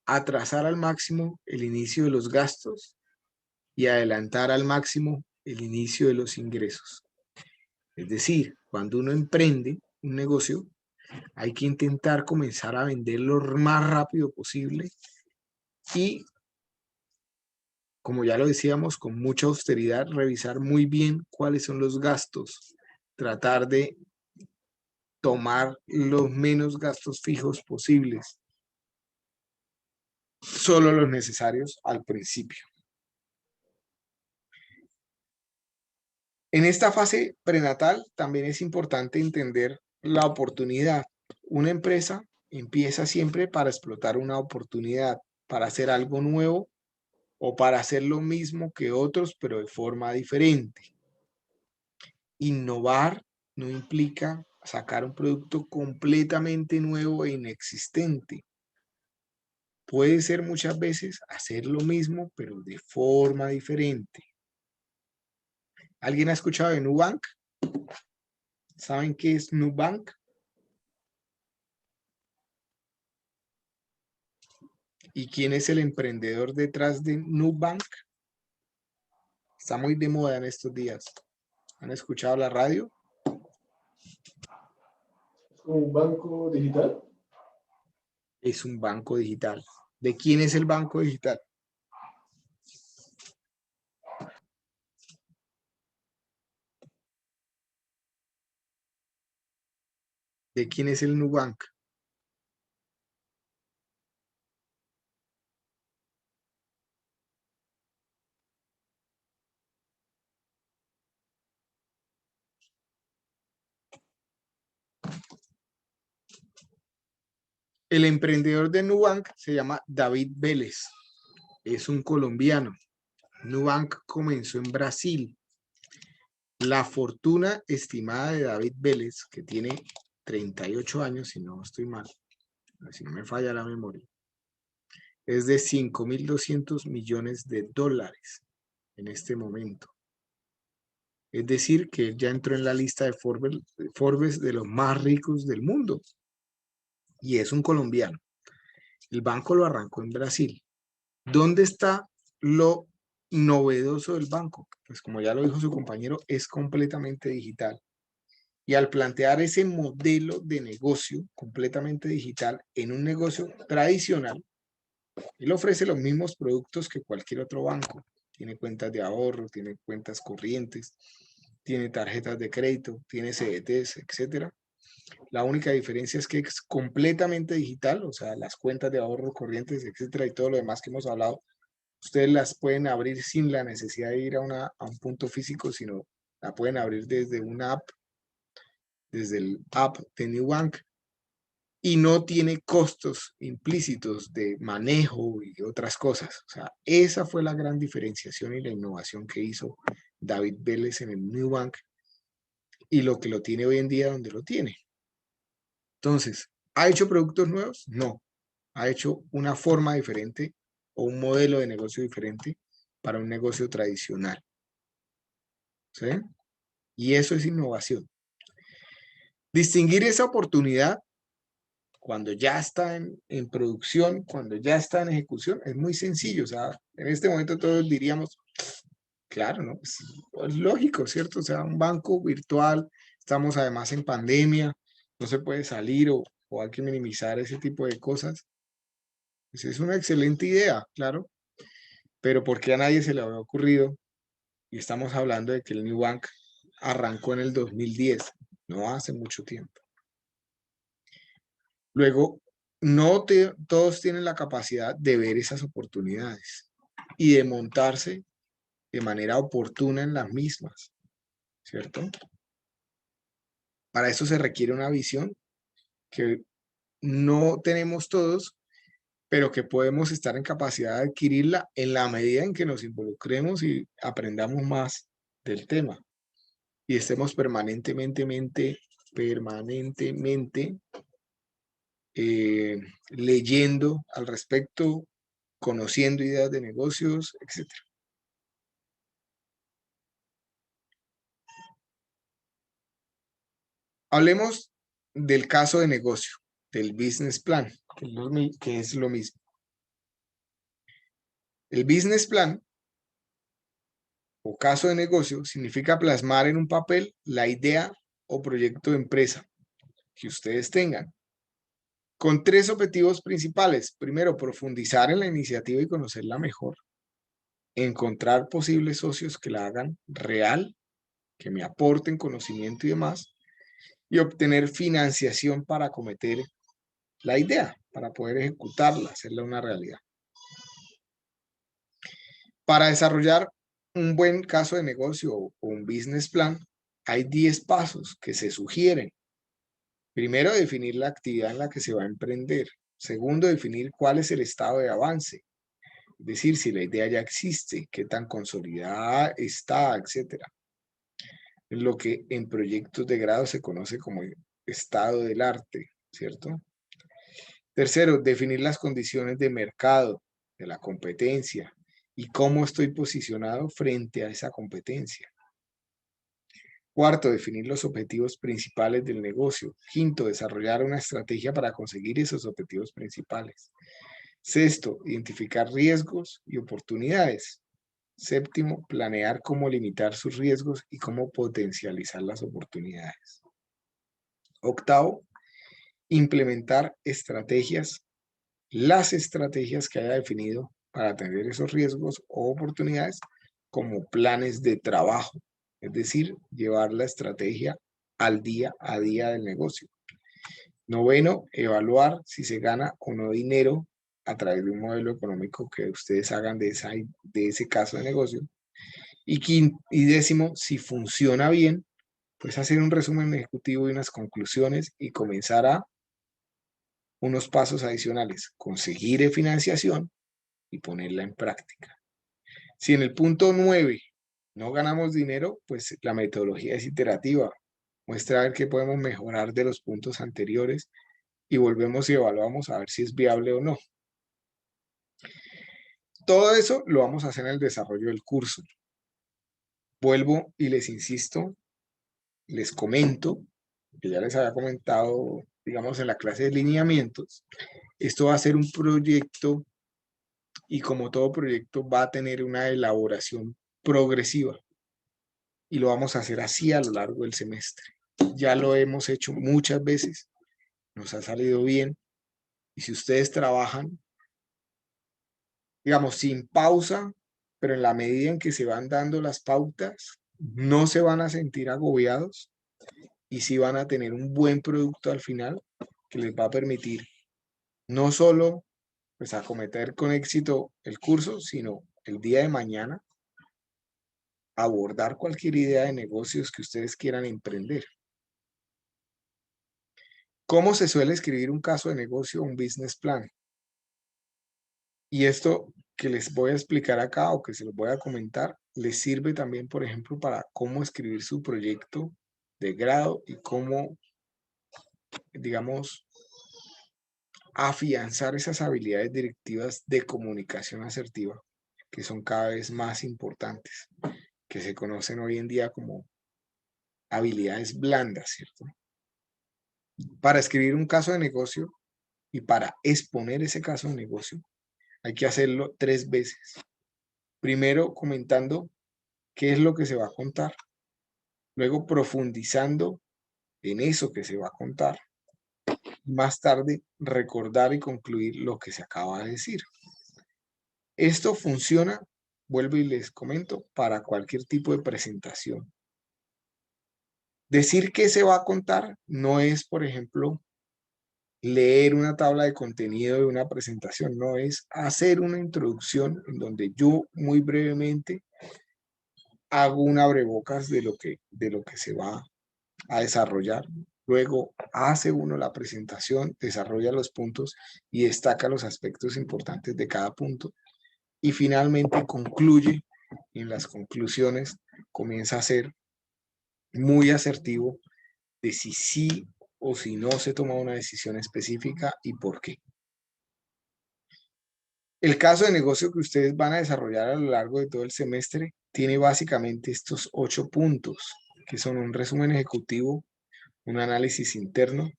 atrasar al máximo el inicio de los gastos y adelantar al máximo el inicio de los ingresos. Es decir, cuando uno emprende un negocio, hay que intentar comenzar a vender lo más rápido posible y, como ya lo decíamos, con mucha austeridad, revisar muy bien cuáles son los gastos tratar de tomar los menos gastos fijos posibles, solo los necesarios al principio. En esta fase prenatal también es importante entender la oportunidad. Una empresa empieza siempre para explotar una oportunidad, para hacer algo nuevo o para hacer lo mismo que otros, pero de forma diferente. Innovar no implica sacar un producto completamente nuevo e inexistente. Puede ser muchas veces hacer lo mismo, pero de forma diferente. ¿Alguien ha escuchado de Nubank? ¿Saben qué es Nubank? ¿Y quién es el emprendedor detrás de Nubank? Está muy de moda en estos días. ¿Han escuchado la radio? ¿Es como un banco digital? Es un banco digital. ¿De quién es el banco digital? ¿De quién es el Nubank? El emprendedor de Nubank se llama David Vélez. Es un colombiano. Nubank comenzó en Brasil. La fortuna estimada de David Vélez, que tiene 38 años, si no estoy mal, si no me falla la memoria, es de 5.200 millones de dólares en este momento. Es decir, que él ya entró en la lista de Forbes de los más ricos del mundo. Y es un colombiano. El banco lo arrancó en Brasil. ¿Dónde está lo novedoso del banco? Pues como ya lo dijo su compañero, es completamente digital. Y al plantear ese modelo de negocio completamente digital en un negocio tradicional, él ofrece los mismos productos que cualquier otro banco. Tiene cuentas de ahorro, tiene cuentas corrientes, tiene tarjetas de crédito, tiene CDTs, etcétera. La única diferencia es que es completamente digital, o sea, las cuentas de ahorro corrientes, etcétera, y todo lo demás que hemos hablado, ustedes las pueden abrir sin la necesidad de ir a un punto físico, sino la pueden abrir desde una app, desde el app de Nubank, y no tiene costos implícitos de manejo y otras cosas. O sea, esa fue la gran diferenciación y la innovación que hizo David Vélez en el Nubank y lo que lo tiene hoy en día donde lo tiene. Entonces, ¿ha hecho productos nuevos? No. Ha hecho una forma diferente o un modelo de negocio diferente para un negocio tradicional. ¿Sí? Y eso es innovación. Distinguir esa oportunidad cuando ya está en producción, cuando ya está en ejecución, es muy sencillo. O sea, en este momento todos diríamos, claro, ¿no? Pues, es lógico, ¿cierto? O sea, un banco virtual, estamos además en pandemia, no se puede salir o hay que minimizar ese tipo de cosas. Pues es una excelente idea, claro, pero ¿por qué a nadie se le había ocurrido? Y estamos hablando de que el Nubank arrancó en el 2010, no hace mucho tiempo. Luego, no todos tienen la capacidad de ver esas oportunidades y de montarse de manera oportuna en las mismas, ¿cierto? Para eso se requiere una visión que no tenemos todos, pero que podemos estar en capacidad de adquirirla en la medida en que nos involucremos y aprendamos más del tema y estemos permanentemente leyendo al respecto, conociendo ideas de negocios, etc. Hablemos del caso de negocio, del business plan, que es lo mismo. El business plan o caso de negocio significa plasmar en un papel la idea o proyecto de empresa que ustedes tengan, con tres objetivos principales. Primero, profundizar en la iniciativa y conocerla mejor. Encontrar posibles socios que la hagan real. que me aporten conocimiento y demás, y obtener financiación para acometer la idea, para poder ejecutarla, hacerla una realidad. Para desarrollar un buen caso de negocio o un business plan, hay 10 pasos que se sugieren. Primero, definir la actividad en la que se va a emprender. Segundo, definir cuál es el estado de avance. Es decir, si la idea ya existe, qué tan consolidada está, etcétera. Lo que en proyectos de grado se conoce como estado del arte, ¿cierto? Tercero, definir las condiciones de mercado, de la competencia y cómo estoy posicionado frente a esa competencia. Cuarto, definir los objetivos principales del negocio. Quinto, desarrollar una estrategia para conseguir esos objetivos principales. Sexto, identificar riesgos y oportunidades. Séptimo, planear cómo limitar sus riesgos y cómo potencializar las oportunidades. Octavo, implementar estrategias, las estrategias que haya definido para atender esos riesgos o oportunidades como planes de trabajo, es decir, llevar la estrategia al día a día del negocio. Noveno, evaluar si se gana o no dinero a través de un modelo económico que ustedes hagan de ese caso de negocio. Y décimo, si funciona bien, pues hacer un resumen ejecutivo y unas conclusiones y comenzar a unos pasos adicionales, conseguir financiación y ponerla en práctica. Si en el punto 9 no ganamos dinero, pues la metodología es iterativa. Muestra a ver qué podemos mejorar de los puntos anteriores y volvemos y evaluamos a ver si es viable o no. Todo eso lo vamos a hacer en el desarrollo del curso. Vuelvo y les insisto, les comento, que ya les había comentado, digamos, en la clase de lineamientos, esto va a ser un proyecto y como todo proyecto va a tener una elaboración progresiva y lo vamos a hacer así a lo largo del semestre. Ya lo hemos hecho muchas veces, nos ha salido bien y si ustedes trabajan, digamos, sin pausa, pero en la medida en que se van dando las pautas, no se van a sentir agobiados y sí van a tener un buen producto al final que les va a permitir no solo pues acometer con éxito el curso, sino el día de mañana abordar cualquier idea de negocios que ustedes quieran emprender. ¿Cómo se suele escribir un caso de negocio o un business plan? Y esto que les voy a explicar acá o que se los voy a comentar, les sirve también, por ejemplo, para cómo escribir su proyecto de grado y cómo, digamos, afianzar esas habilidades directivas de comunicación asertiva, que son cada vez más importantes, que se conocen hoy en día como habilidades blandas, ¿cierto? Para escribir un caso de negocio y para exponer ese caso de negocio, hay que hacerlo 3 veces. Primero, comentando qué es lo que se va a contar. Luego, profundizando en eso que se va a contar. Más tarde, recordar y concluir lo que se acaba de decir. Esto funciona, vuelvo y les comento, para cualquier tipo de presentación. Decir qué se va a contar no es, por ejemplo, leer una tabla de contenido de una presentación, no es hacer una introducción en donde yo muy brevemente hago un abrebocas de lo que se va a desarrollar. Luego hace uno la presentación, desarrolla los puntos y destaca los aspectos importantes de cada punto. Y finalmente concluye. Y en las conclusiones comienza a ser muy asertivo de si sí o si no se toma una decisión específica y por qué. El caso de negocio que ustedes van a desarrollar a lo largo de todo el semestre tiene básicamente estos 8 puntos, que son un resumen ejecutivo, un análisis interno,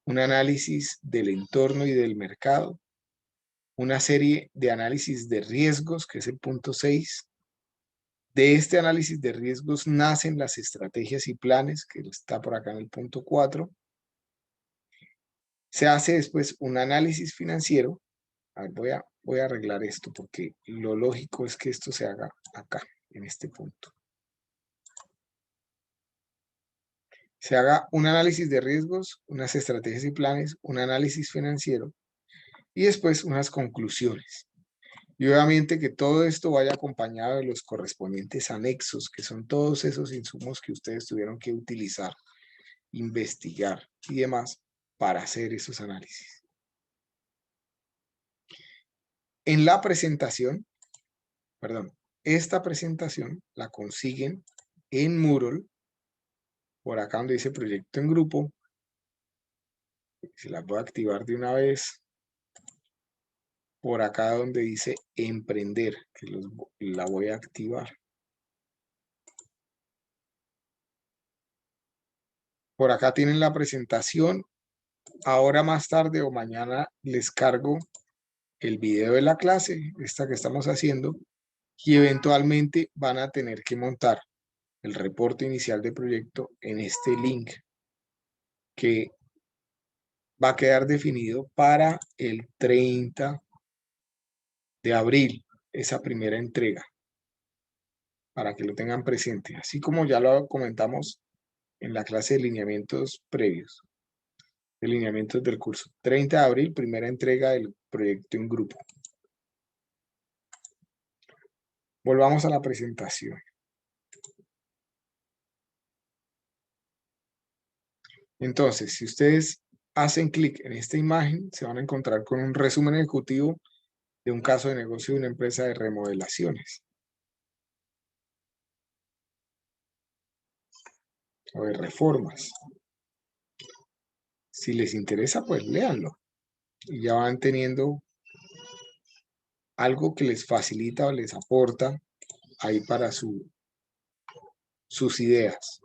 un análisis del entorno y del mercado, una serie de análisis de riesgos, que es el punto 6. De este análisis de riesgos nacen las estrategias y planes, que está por acá en el punto 4. Se hace después un análisis financiero. A ver, voy a arreglar esto porque lo lógico es que esto se haga acá, en este punto. se haga un análisis de riesgos, unas estrategias y planes, un análisis financiero y después unas conclusiones. Y obviamente que todo esto vaya acompañado de los correspondientes anexos, que son todos esos insumos que ustedes tuvieron que utilizar, investigar y demás para hacer esos análisis. En la presentación, esta presentación la consiguen en Moodle, por acá donde dice proyecto en grupo. Se las voy a activar de una vez. Por acá donde dice emprender, que la voy a activar. Por acá tienen la presentación. Ahora más tarde o mañana les cargo el video de la clase, esta que estamos haciendo, y eventualmente van a tener que montar el reporte inicial de proyecto en este link que va a quedar definido para el 30 de abril, esa primera entrega, para que lo tengan presente, así como ya lo comentamos en la clase de lineamientos previos, de lineamientos del curso. 30 de abril, primera entrega del proyecto en grupo. Volvamos a la presentación. Entonces, si ustedes hacen clic en esta imagen, se van a encontrar con un resumen ejecutivo de un caso de negocio de una empresa de remodelaciones o de reformas. Si les interesa, pues léanlo y ya van teniendo algo que les facilita o les aporta ahí para sus ideas.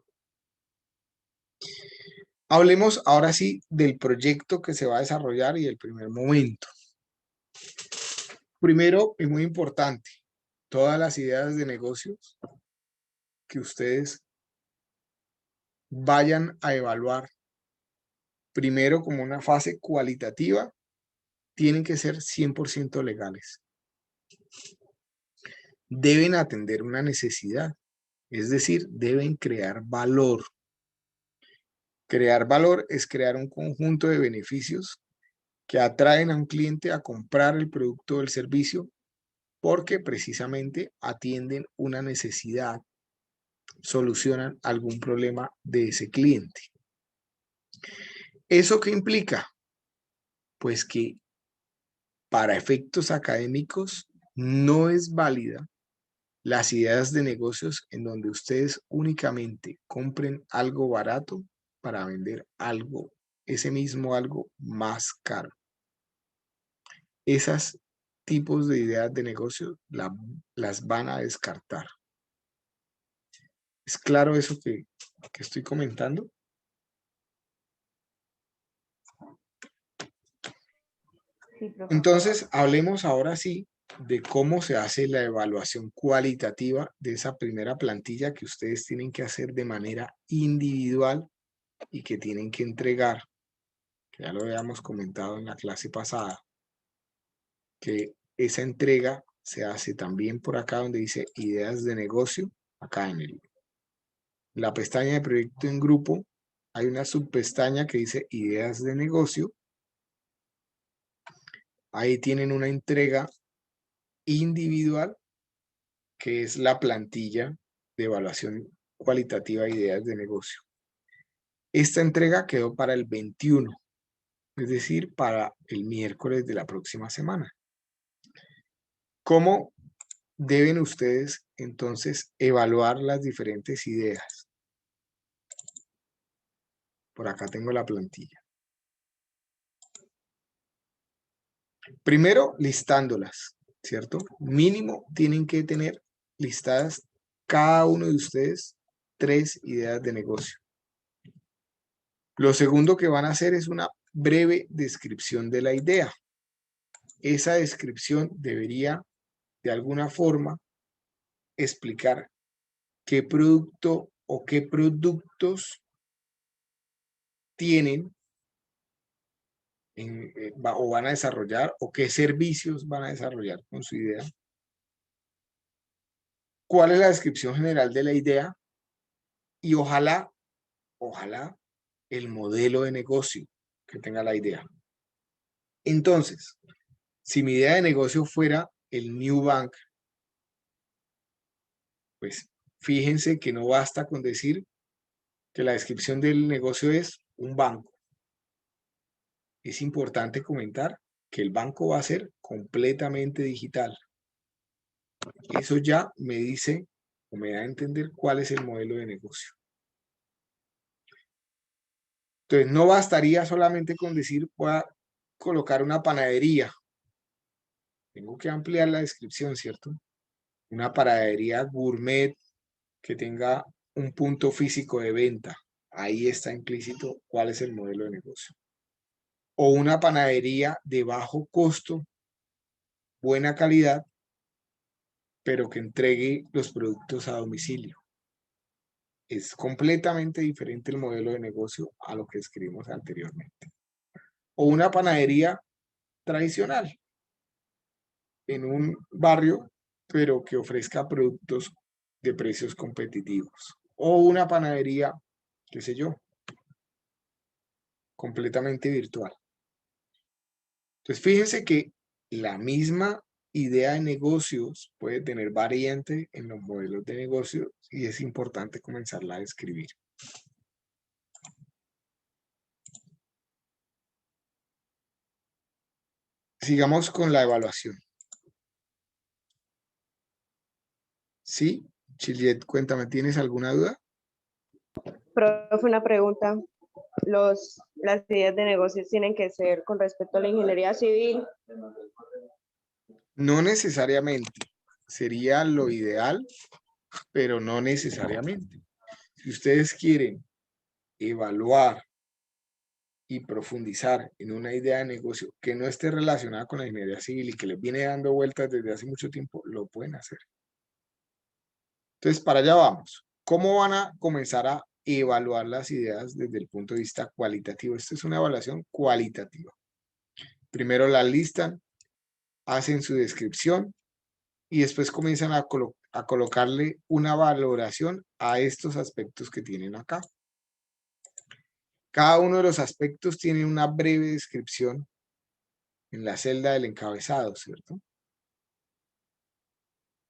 Hablemos ahora sí del proyecto que se va a desarrollar y el primer momento. Primero, es muy importante, todas las ideas de negocios que ustedes vayan a evaluar primero como una fase cualitativa, tienen que ser 100% legales. Deben atender una necesidad, es decir, deben crear valor. Crear valor es crear un conjunto de beneficios que atraen a un cliente a comprar el producto o el servicio porque precisamente atienden una necesidad, solucionan algún problema de ese cliente. ¿Eso qué implica? Pues que para efectos académicos no es válida las ideas de negocios en donde ustedes únicamente compren algo barato para vender algo, ese mismo algo más caro. Esos tipos de ideas de negocio las van a descartar. ¿Es claro eso que estoy comentando? Sí, profe. Entonces, hablemos ahora sí de cómo se hace la evaluación cualitativa de esa primera plantilla que ustedes tienen que hacer de manera individual y que tienen que entregar, que ya lo habíamos comentado en la clase pasada, que esa entrega se hace también por acá donde dice ideas de negocio, acá en la pestaña de proyecto en grupo, hay una subpestaña que dice ideas de negocio. Ahí tienen una entrega individual, que es la plantilla de evaluación cualitativa de ideas de negocio. Esta entrega quedó para el 21, es decir, para el miércoles de la próxima semana. ¿Cómo deben ustedes entonces evaluar las diferentes ideas? Por acá tengo la plantilla. Primero, listándolas, ¿cierto? Mínimo tienen que tener listadas cada uno de ustedes 3 ideas de negocio. Lo segundo que van a hacer es una breve descripción de la idea. Esa descripción debería, de alguna forma, explicar qué producto o qué productos tienen o van a desarrollar o qué servicios van a desarrollar con su idea. ¿Cuál es la descripción general de la idea? Y ojalá ojalá, el modelo de negocio que tenga la idea. Entonces, si mi idea de negocio fuera el New Bank, pues fíjense que no basta con decir que la descripción del negocio es un banco. Es importante comentar que el banco va a ser completamente digital. Eso ya me dice o me da a entender cuál es el modelo de negocio. Entonces, no bastaría solamente con decir voy a colocar una panadería. Tengo que ampliar la descripción, ¿cierto? Una panadería gourmet que tenga un punto físico de venta. Ahí está implícito cuál es el modelo de negocio. O una panadería de bajo costo, buena calidad, pero que entregue los productos a domicilio. Es completamente diferente el modelo de negocio a lo que escribimos anteriormente. O una panadería tradicional en un barrio, pero que ofrezca productos de precios competitivos. O una panadería, qué sé yo, completamente virtual. Entonces, fíjense que la misma idea de negocios puede tener variante en los modelos de negocio y es importante comenzarla a escribir. Sigamos con la evaluación. ¿Sí? Juliet, cuéntame, ¿tienes alguna duda? Profe, una pregunta. Las ideas de negocios tienen que ser con respecto a la ingeniería civil. No necesariamente. Sería lo ideal, pero no necesariamente. Si ustedes quieren evaluar y profundizar en una idea de negocio que no esté relacionada con la ingeniería civil y que les viene dando vueltas desde hace mucho tiempo, lo pueden hacer. Entonces, para allá vamos. ¿Cómo van a comenzar a evaluar las ideas desde el punto de vista cualitativo? Esta es una evaluación cualitativa. Primero la listan, hacen su descripción y después comienzan a colocarle una valoración a estos aspectos que tienen acá. Cada uno de los aspectos tiene una breve descripción en la celda del encabezado, ¿cierto?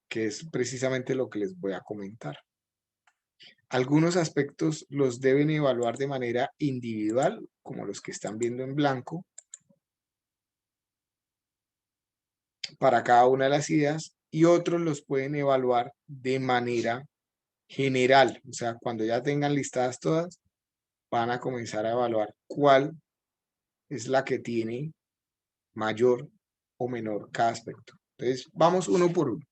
Que es precisamente lo que les voy a comentar. Algunos aspectos los deben evaluar de manera individual, como los que están viendo en blanco, para cada una de las ideas, y otros los pueden evaluar de manera general. O sea, cuando ya tengan listadas todas, van a comenzar a evaluar cuál es la que tiene mayor o menor cada aspecto. Entonces, vamos uno por uno.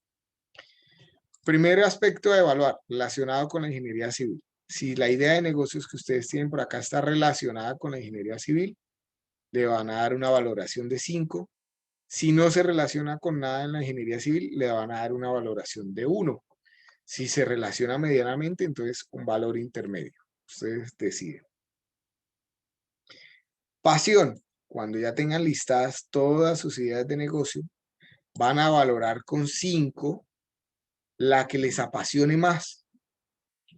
Primer aspecto a evaluar, relacionado con la ingeniería civil. Si la idea de negocios que ustedes tienen por acá está relacionada con la ingeniería civil, le van a dar una valoración de 5. Si no se relaciona con nada en la ingeniería civil, le van a dar una valoración de 1. Si se relaciona medianamente, entonces un valor intermedio. Ustedes deciden. Pasión. Cuando ya tengan listadas todas sus ideas de negocio, van a valorar con 5 la que les apasione más,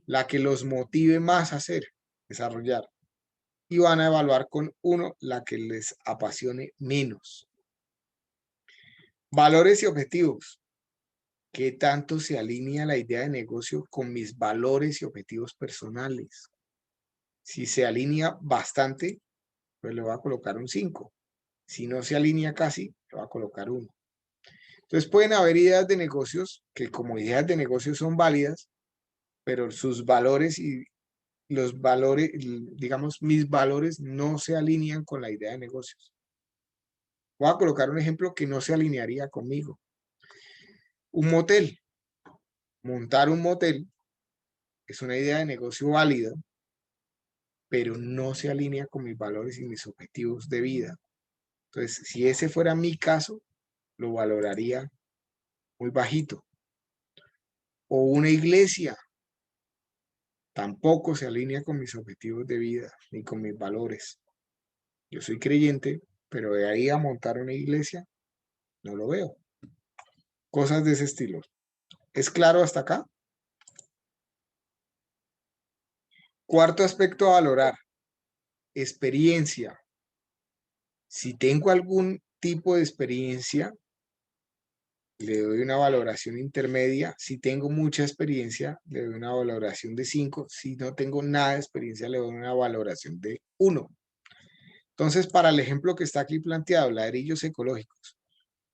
la que los motive más a hacer, desarrollar. Y van a evaluar con 1 la que les apasione menos. Valores y objetivos. ¿Qué tanto se alinea la idea de negocio con mis valores y objetivos personales? Si se alinea bastante, pues le voy a colocar un 5. Si no se alinea casi, le voy a colocar 1. Entonces pueden haber ideas de negocios que como ideas de negocios son válidas, pero sus valores y los valores, digamos, mis valores no se alinean con la idea de negocios. Voy a colocar un ejemplo que no se alinearía conmigo. Un motel. Montar un motel es una idea de negocio válida, pero no se alinea con mis valores y mis objetivos de vida. Entonces, si ese fuera mi caso, lo valoraría muy bajito. O una iglesia. Tampoco se alinea con mis objetivos de vida ni con mis valores. Yo soy creyente, pero de ahí a montar una iglesia, no lo veo. Cosas de ese estilo. ¿Es claro hasta acá? Cuarto aspecto a valorar, experiencia. Si tengo algún tipo de experiencia, le doy una valoración intermedia. Si tengo mucha experiencia, le doy una valoración de 5. Si no tengo nada de experiencia, le doy una valoración de 1. Entonces, para el ejemplo que está aquí planteado, ladrillos ecológicos,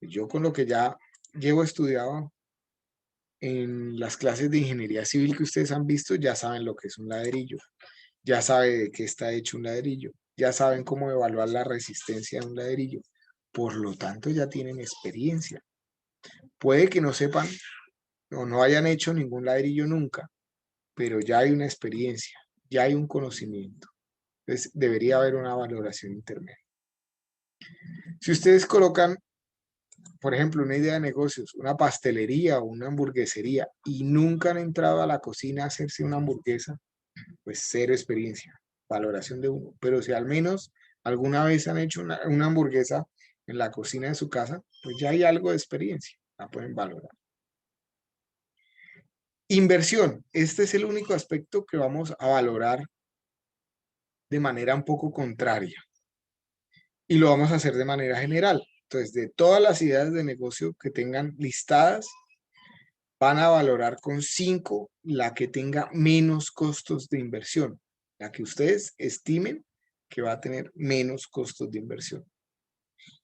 yo con lo que ya llevo estudiado en las clases de ingeniería civil que ustedes han visto, ya saben lo que es un ladrillo, ya saben de qué está hecho un ladrillo, ya saben cómo evaluar la resistencia de un ladrillo. Por lo tanto, ya tienen experiencia. Puede que no sepan o no hayan hecho ningún ladrillo nunca, pero ya hay una experiencia, ya hay un conocimiento. Entonces, debería haber una valoración intermedia. Si ustedes colocan, por ejemplo, una idea de negocios, una pastelería o una hamburguesería y nunca han entrado a la cocina a hacerse una hamburguesa, pues 0 experiencia, valoración de 1. Pero si al menos alguna vez han hecho una hamburguesa en la cocina de su casa, pues ya hay algo de experiencia, la pueden valorar. Inversión, este es el único aspecto que vamos a valorar de manera un poco contraria. Y lo vamos a hacer de manera general. Entonces, de todas las ideas de negocio que tengan listadas, van a valorar con 5 la que tenga menos costos de inversión, la que ustedes estimen que va a tener menos costos de inversión.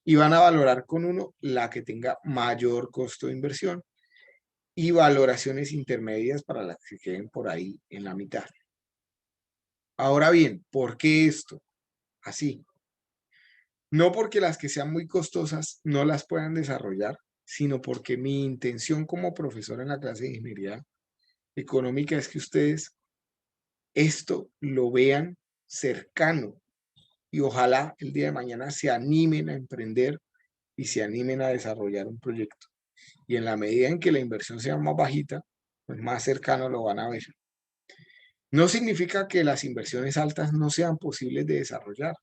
Y van a valorar con 1 la que tenga mayor costo de inversión y valoraciones intermedias para las que queden por ahí en la mitad. Ahora bien, ¿por qué esto? Así. No porque las que sean muy costosas no las puedan desarrollar, sino porque mi intención como profesor en la clase de ingeniería económica es que ustedes esto lo vean cercano y ojalá el día de mañana se animen a emprender y se animen a desarrollar un proyecto. Y en la medida en que la inversión sea más bajita, pues más cercano lo van a ver. No significa que las inversiones altas no sean posibles de desarrollar.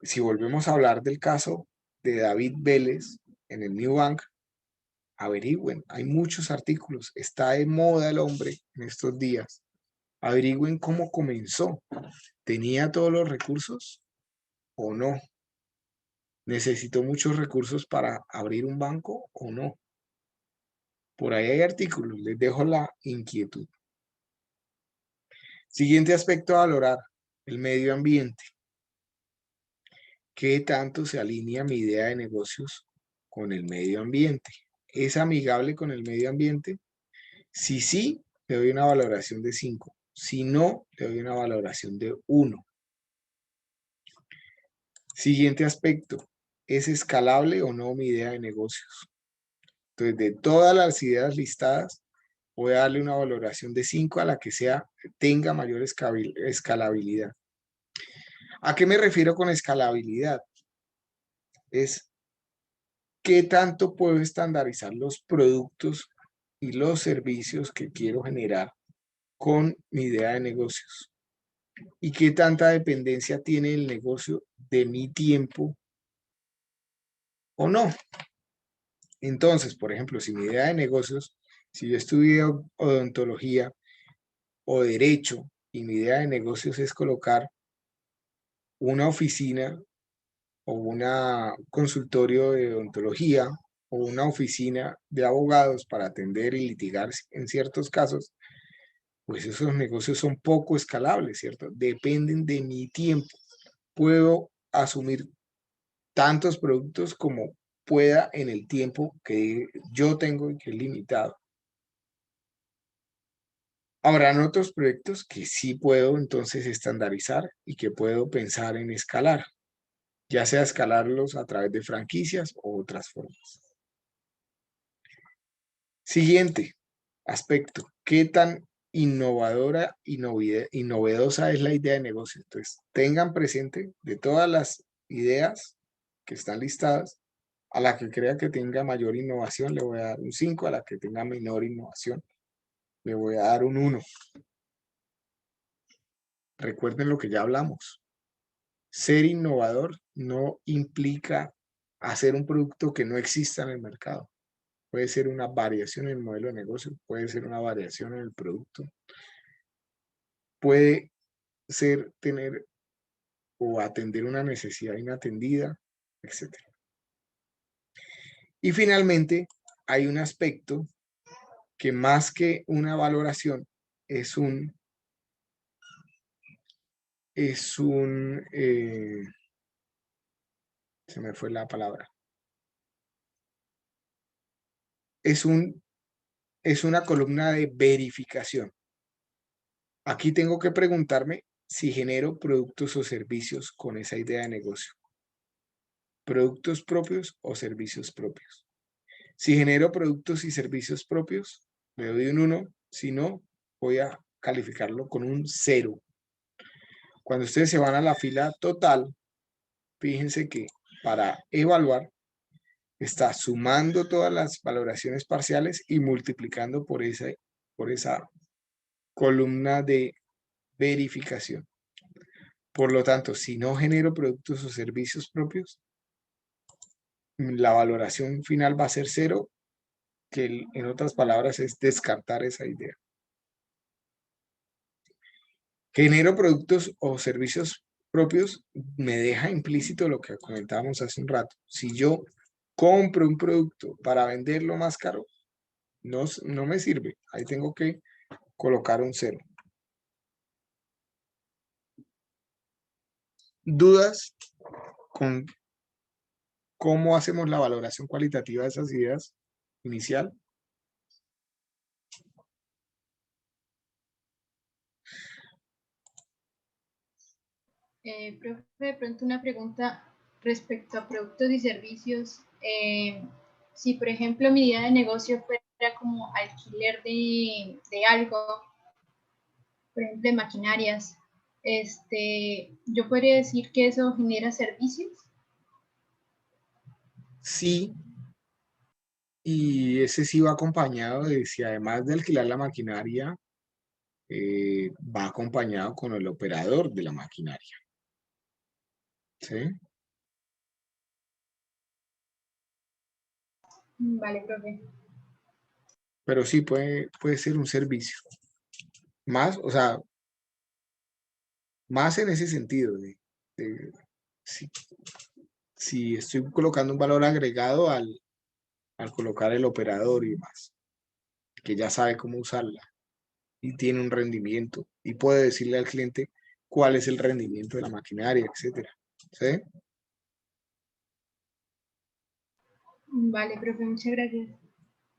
Si volvemos a hablar del caso de David Vélez en el New Bank, averigüen, hay muchos artículos, está de moda el hombre en estos días. Averigüen cómo comenzó. ¿Tenía todos los recursos o no? ¿Necesitó muchos recursos para abrir un banco o no? Por ahí hay artículos, les dejo la inquietud. Siguiente aspecto a valorar, el medio ambiente. ¿Qué tanto se alinea mi idea de negocios con el medio ambiente? ¿Es amigable con el medio ambiente? Si sí, le doy una valoración de 5. Si no, le doy una valoración de 1. Siguiente aspecto, ¿es escalable o no mi idea de negocios? Entonces, de todas las ideas listadas, voy a darle una valoración de 5 a la que tenga mayor escalabilidad. ¿A qué me refiero con escalabilidad? Es qué tanto puedo estandarizar los productos y los servicios que quiero generar con mi idea de negocios. Y qué tanta dependencia tiene el negocio de mi tiempo o no. Entonces, por ejemplo, si mi idea de negocios, si yo estudio odontología o derecho y mi idea de negocios es colocar una oficina o un consultorio de odontología o una oficina de abogados para atender y litigar en ciertos casos, pues esos negocios son poco escalables, ¿cierto? Dependen de mi tiempo. Puedo asumir tantos productos como pueda en el tiempo que yo tengo y que es limitado. Habrán otros proyectos que sí puedo entonces estandarizar y que puedo pensar en escalar, ya sea escalarlos a través de franquicias o otras formas. Siguiente aspecto, ¿qué tan innovadora y novedosa es la idea de negocio? Entonces, tengan presente de todas las ideas que están listadas, a la que crea que tenga mayor innovación le voy a dar un 5, a la que tenga menor innovación le voy a dar un 1. Recuerden lo que ya hablamos. Ser innovador no implica hacer un producto que no exista en el mercado. Puede ser una variación en el modelo de negocio, puede ser una variación en el producto. puede ser tener o atender una necesidad inatendida, etc. Y finalmente, hay un aspecto que más que una valoración es se me fue la palabra, es una columna de verificación. Aquí tengo que preguntarme si genero productos o servicios con esa idea de negocio. Productos propios o servicios propios. Si genero productos y servicios propios, le doy un 1. Si no, voy a calificarlo con un 0. Cuando ustedes se van a la fila total, fíjense que para evaluar está sumando todas las valoraciones parciales y multiplicando por esa columna de verificación. Por lo tanto, si no genero productos o servicios propios, la valoración final va a ser 0, que en otras palabras es descartar esa idea. Genero productos o servicios propios me deja implícito lo que comentábamos hace un rato. Si yo compro un producto para venderlo más caro, no me sirve. Ahí tengo que colocar un 0. ¿Dudas con cómo hacemos la valoración cualitativa de esas ideas inicial? Profe, de pronto una pregunta respecto a productos y servicios. Si, por ejemplo, mi idea de negocio fuera como alquiler de algo, por ejemplo, de maquinarias, yo podría decir que eso genera servicios. Sí, y ese sí va acompañado de si además de alquilar la maquinaria, va acompañado con el operador de la maquinaria. ¿Sí? Vale, profe. Pero sí puede ser un servicio. Más, o sea, más en ese sentido de si estoy colocando un valor agregado al colocar el operador y demás, que ya sabe cómo usarla y tiene un rendimiento y puede decirle al cliente cuál es el rendimiento de la maquinaria, etcétera. ¿Sí? Vale, profe, muchas gracias.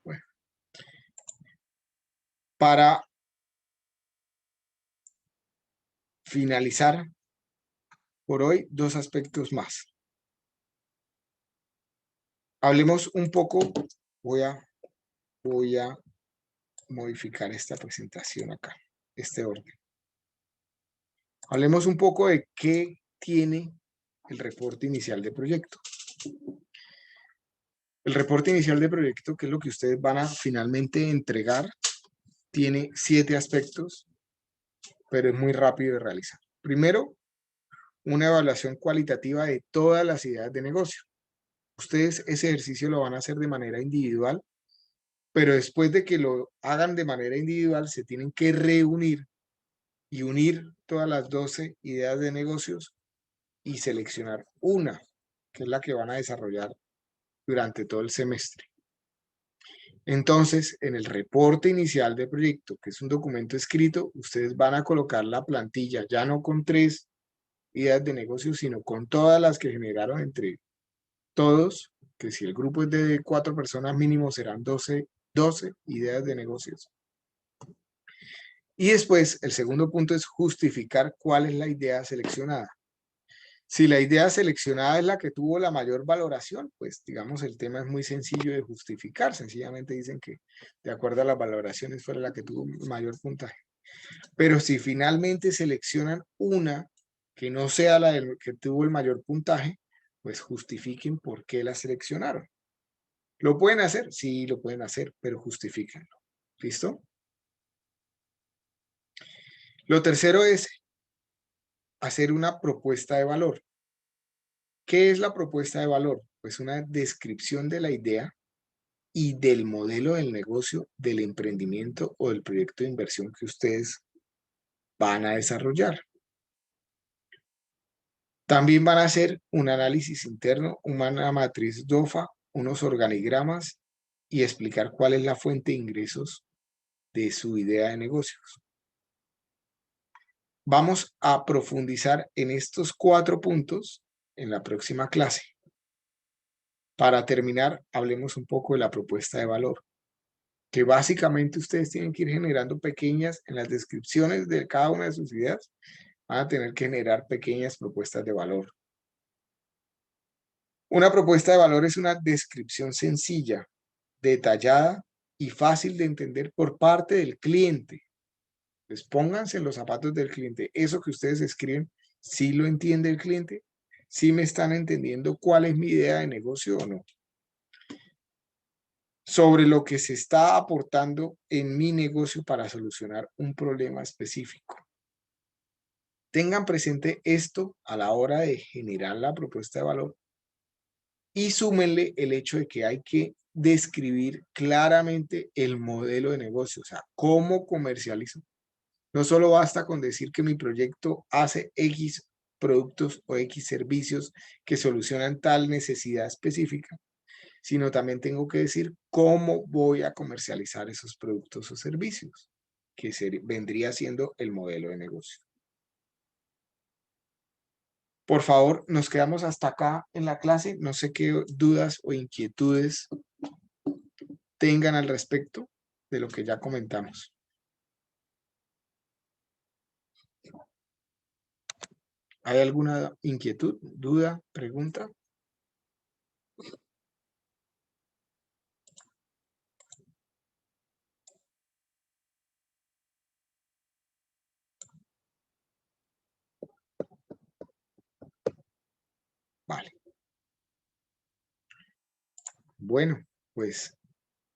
Bueno. Para finalizar por hoy, 2 aspectos más. Hablemos un poco, voy a modificar esta presentación acá, este orden. Hablemos un poco de qué tiene el reporte inicial de proyecto. El reporte inicial de proyecto, que es lo que ustedes van a finalmente entregar, tiene 7 aspectos, pero es muy rápido de realizar. Primero, una evaluación cualitativa de todas las ideas de negocio. Ustedes ese ejercicio lo van a hacer de manera individual, pero después de que lo hagan de manera individual, se tienen que reunir y unir todas las 12 ideas de negocios y seleccionar una, que es la que van a desarrollar durante todo el semestre. Entonces, en el reporte inicial de proyecto, que es un documento escrito, ustedes van a colocar la plantilla, ya no con 3 ideas de negocio, sino con todas las que generaron entre todos, que si el grupo es de 4 personas mínimo serán 12 ideas de negocios. Y después, el segundo punto es justificar cuál es la idea seleccionada. Si la idea seleccionada es la que tuvo la mayor valoración, pues digamos el tema es muy sencillo de justificar. Sencillamente dicen que de acuerdo a las valoraciones fue la que tuvo mayor puntaje. Pero si finalmente seleccionan una que no sea la que tuvo el mayor puntaje, pues justifiquen por qué la seleccionaron. ¿Lo pueden hacer? Sí, lo pueden hacer, pero justifíquenlo. ¿Listo? Lo tercero es hacer una propuesta de valor. ¿Qué es la propuesta de valor? Pues una descripción de la idea y del modelo del negocio, del emprendimiento o del proyecto de inversión que ustedes van a desarrollar. También van a hacer un análisis interno, una matriz DOFA, unos organigramas y explicar cuál es la fuente de ingresos de su idea de negocios. Vamos a profundizar en estos 4 puntos en la próxima clase. Para terminar, hablemos un poco de la propuesta de valor, que básicamente ustedes tienen que ir generando pequeñas, en las descripciones de cada una de sus ideas, van a tener que generar pequeñas propuestas de valor. Una propuesta de valor es una descripción sencilla, detallada y fácil de entender por parte del cliente. Pues pónganse en los zapatos del cliente. Eso que ustedes escriben, ¿sí lo entiende el cliente? ¿Sí me están entendiendo cuál es mi idea de negocio o no? Sobre lo que se está aportando en mi negocio para solucionar un problema específico. Tengan presente esto a la hora de generar la propuesta de valor y súmenle el hecho de que hay que describir claramente el modelo de negocio, o sea, cómo comercializo. No solo basta con decir que mi proyecto hace X productos o X servicios que solucionan tal necesidad específica, sino también tengo que decir cómo voy a comercializar esos productos o servicios, que vendría siendo el modelo de negocio. Por favor, nos quedamos hasta acá en la clase. No sé qué dudas o inquietudes tengan al respecto de lo que ya comentamos. ¿Hay alguna inquietud, duda, pregunta? Vale. Bueno, pues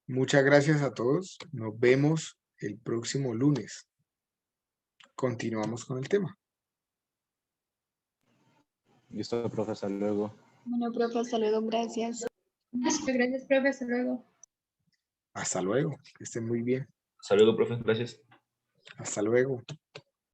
muchas gracias a todos. Nos vemos el próximo lunes. Continuamos con el tema. Listo, profe, hasta luego. Bueno, profe, hasta luego, gracias. Muchas gracias, profe. Hasta luego. Hasta luego. Que estén muy bien. Hasta luego, profe, gracias. Hasta luego.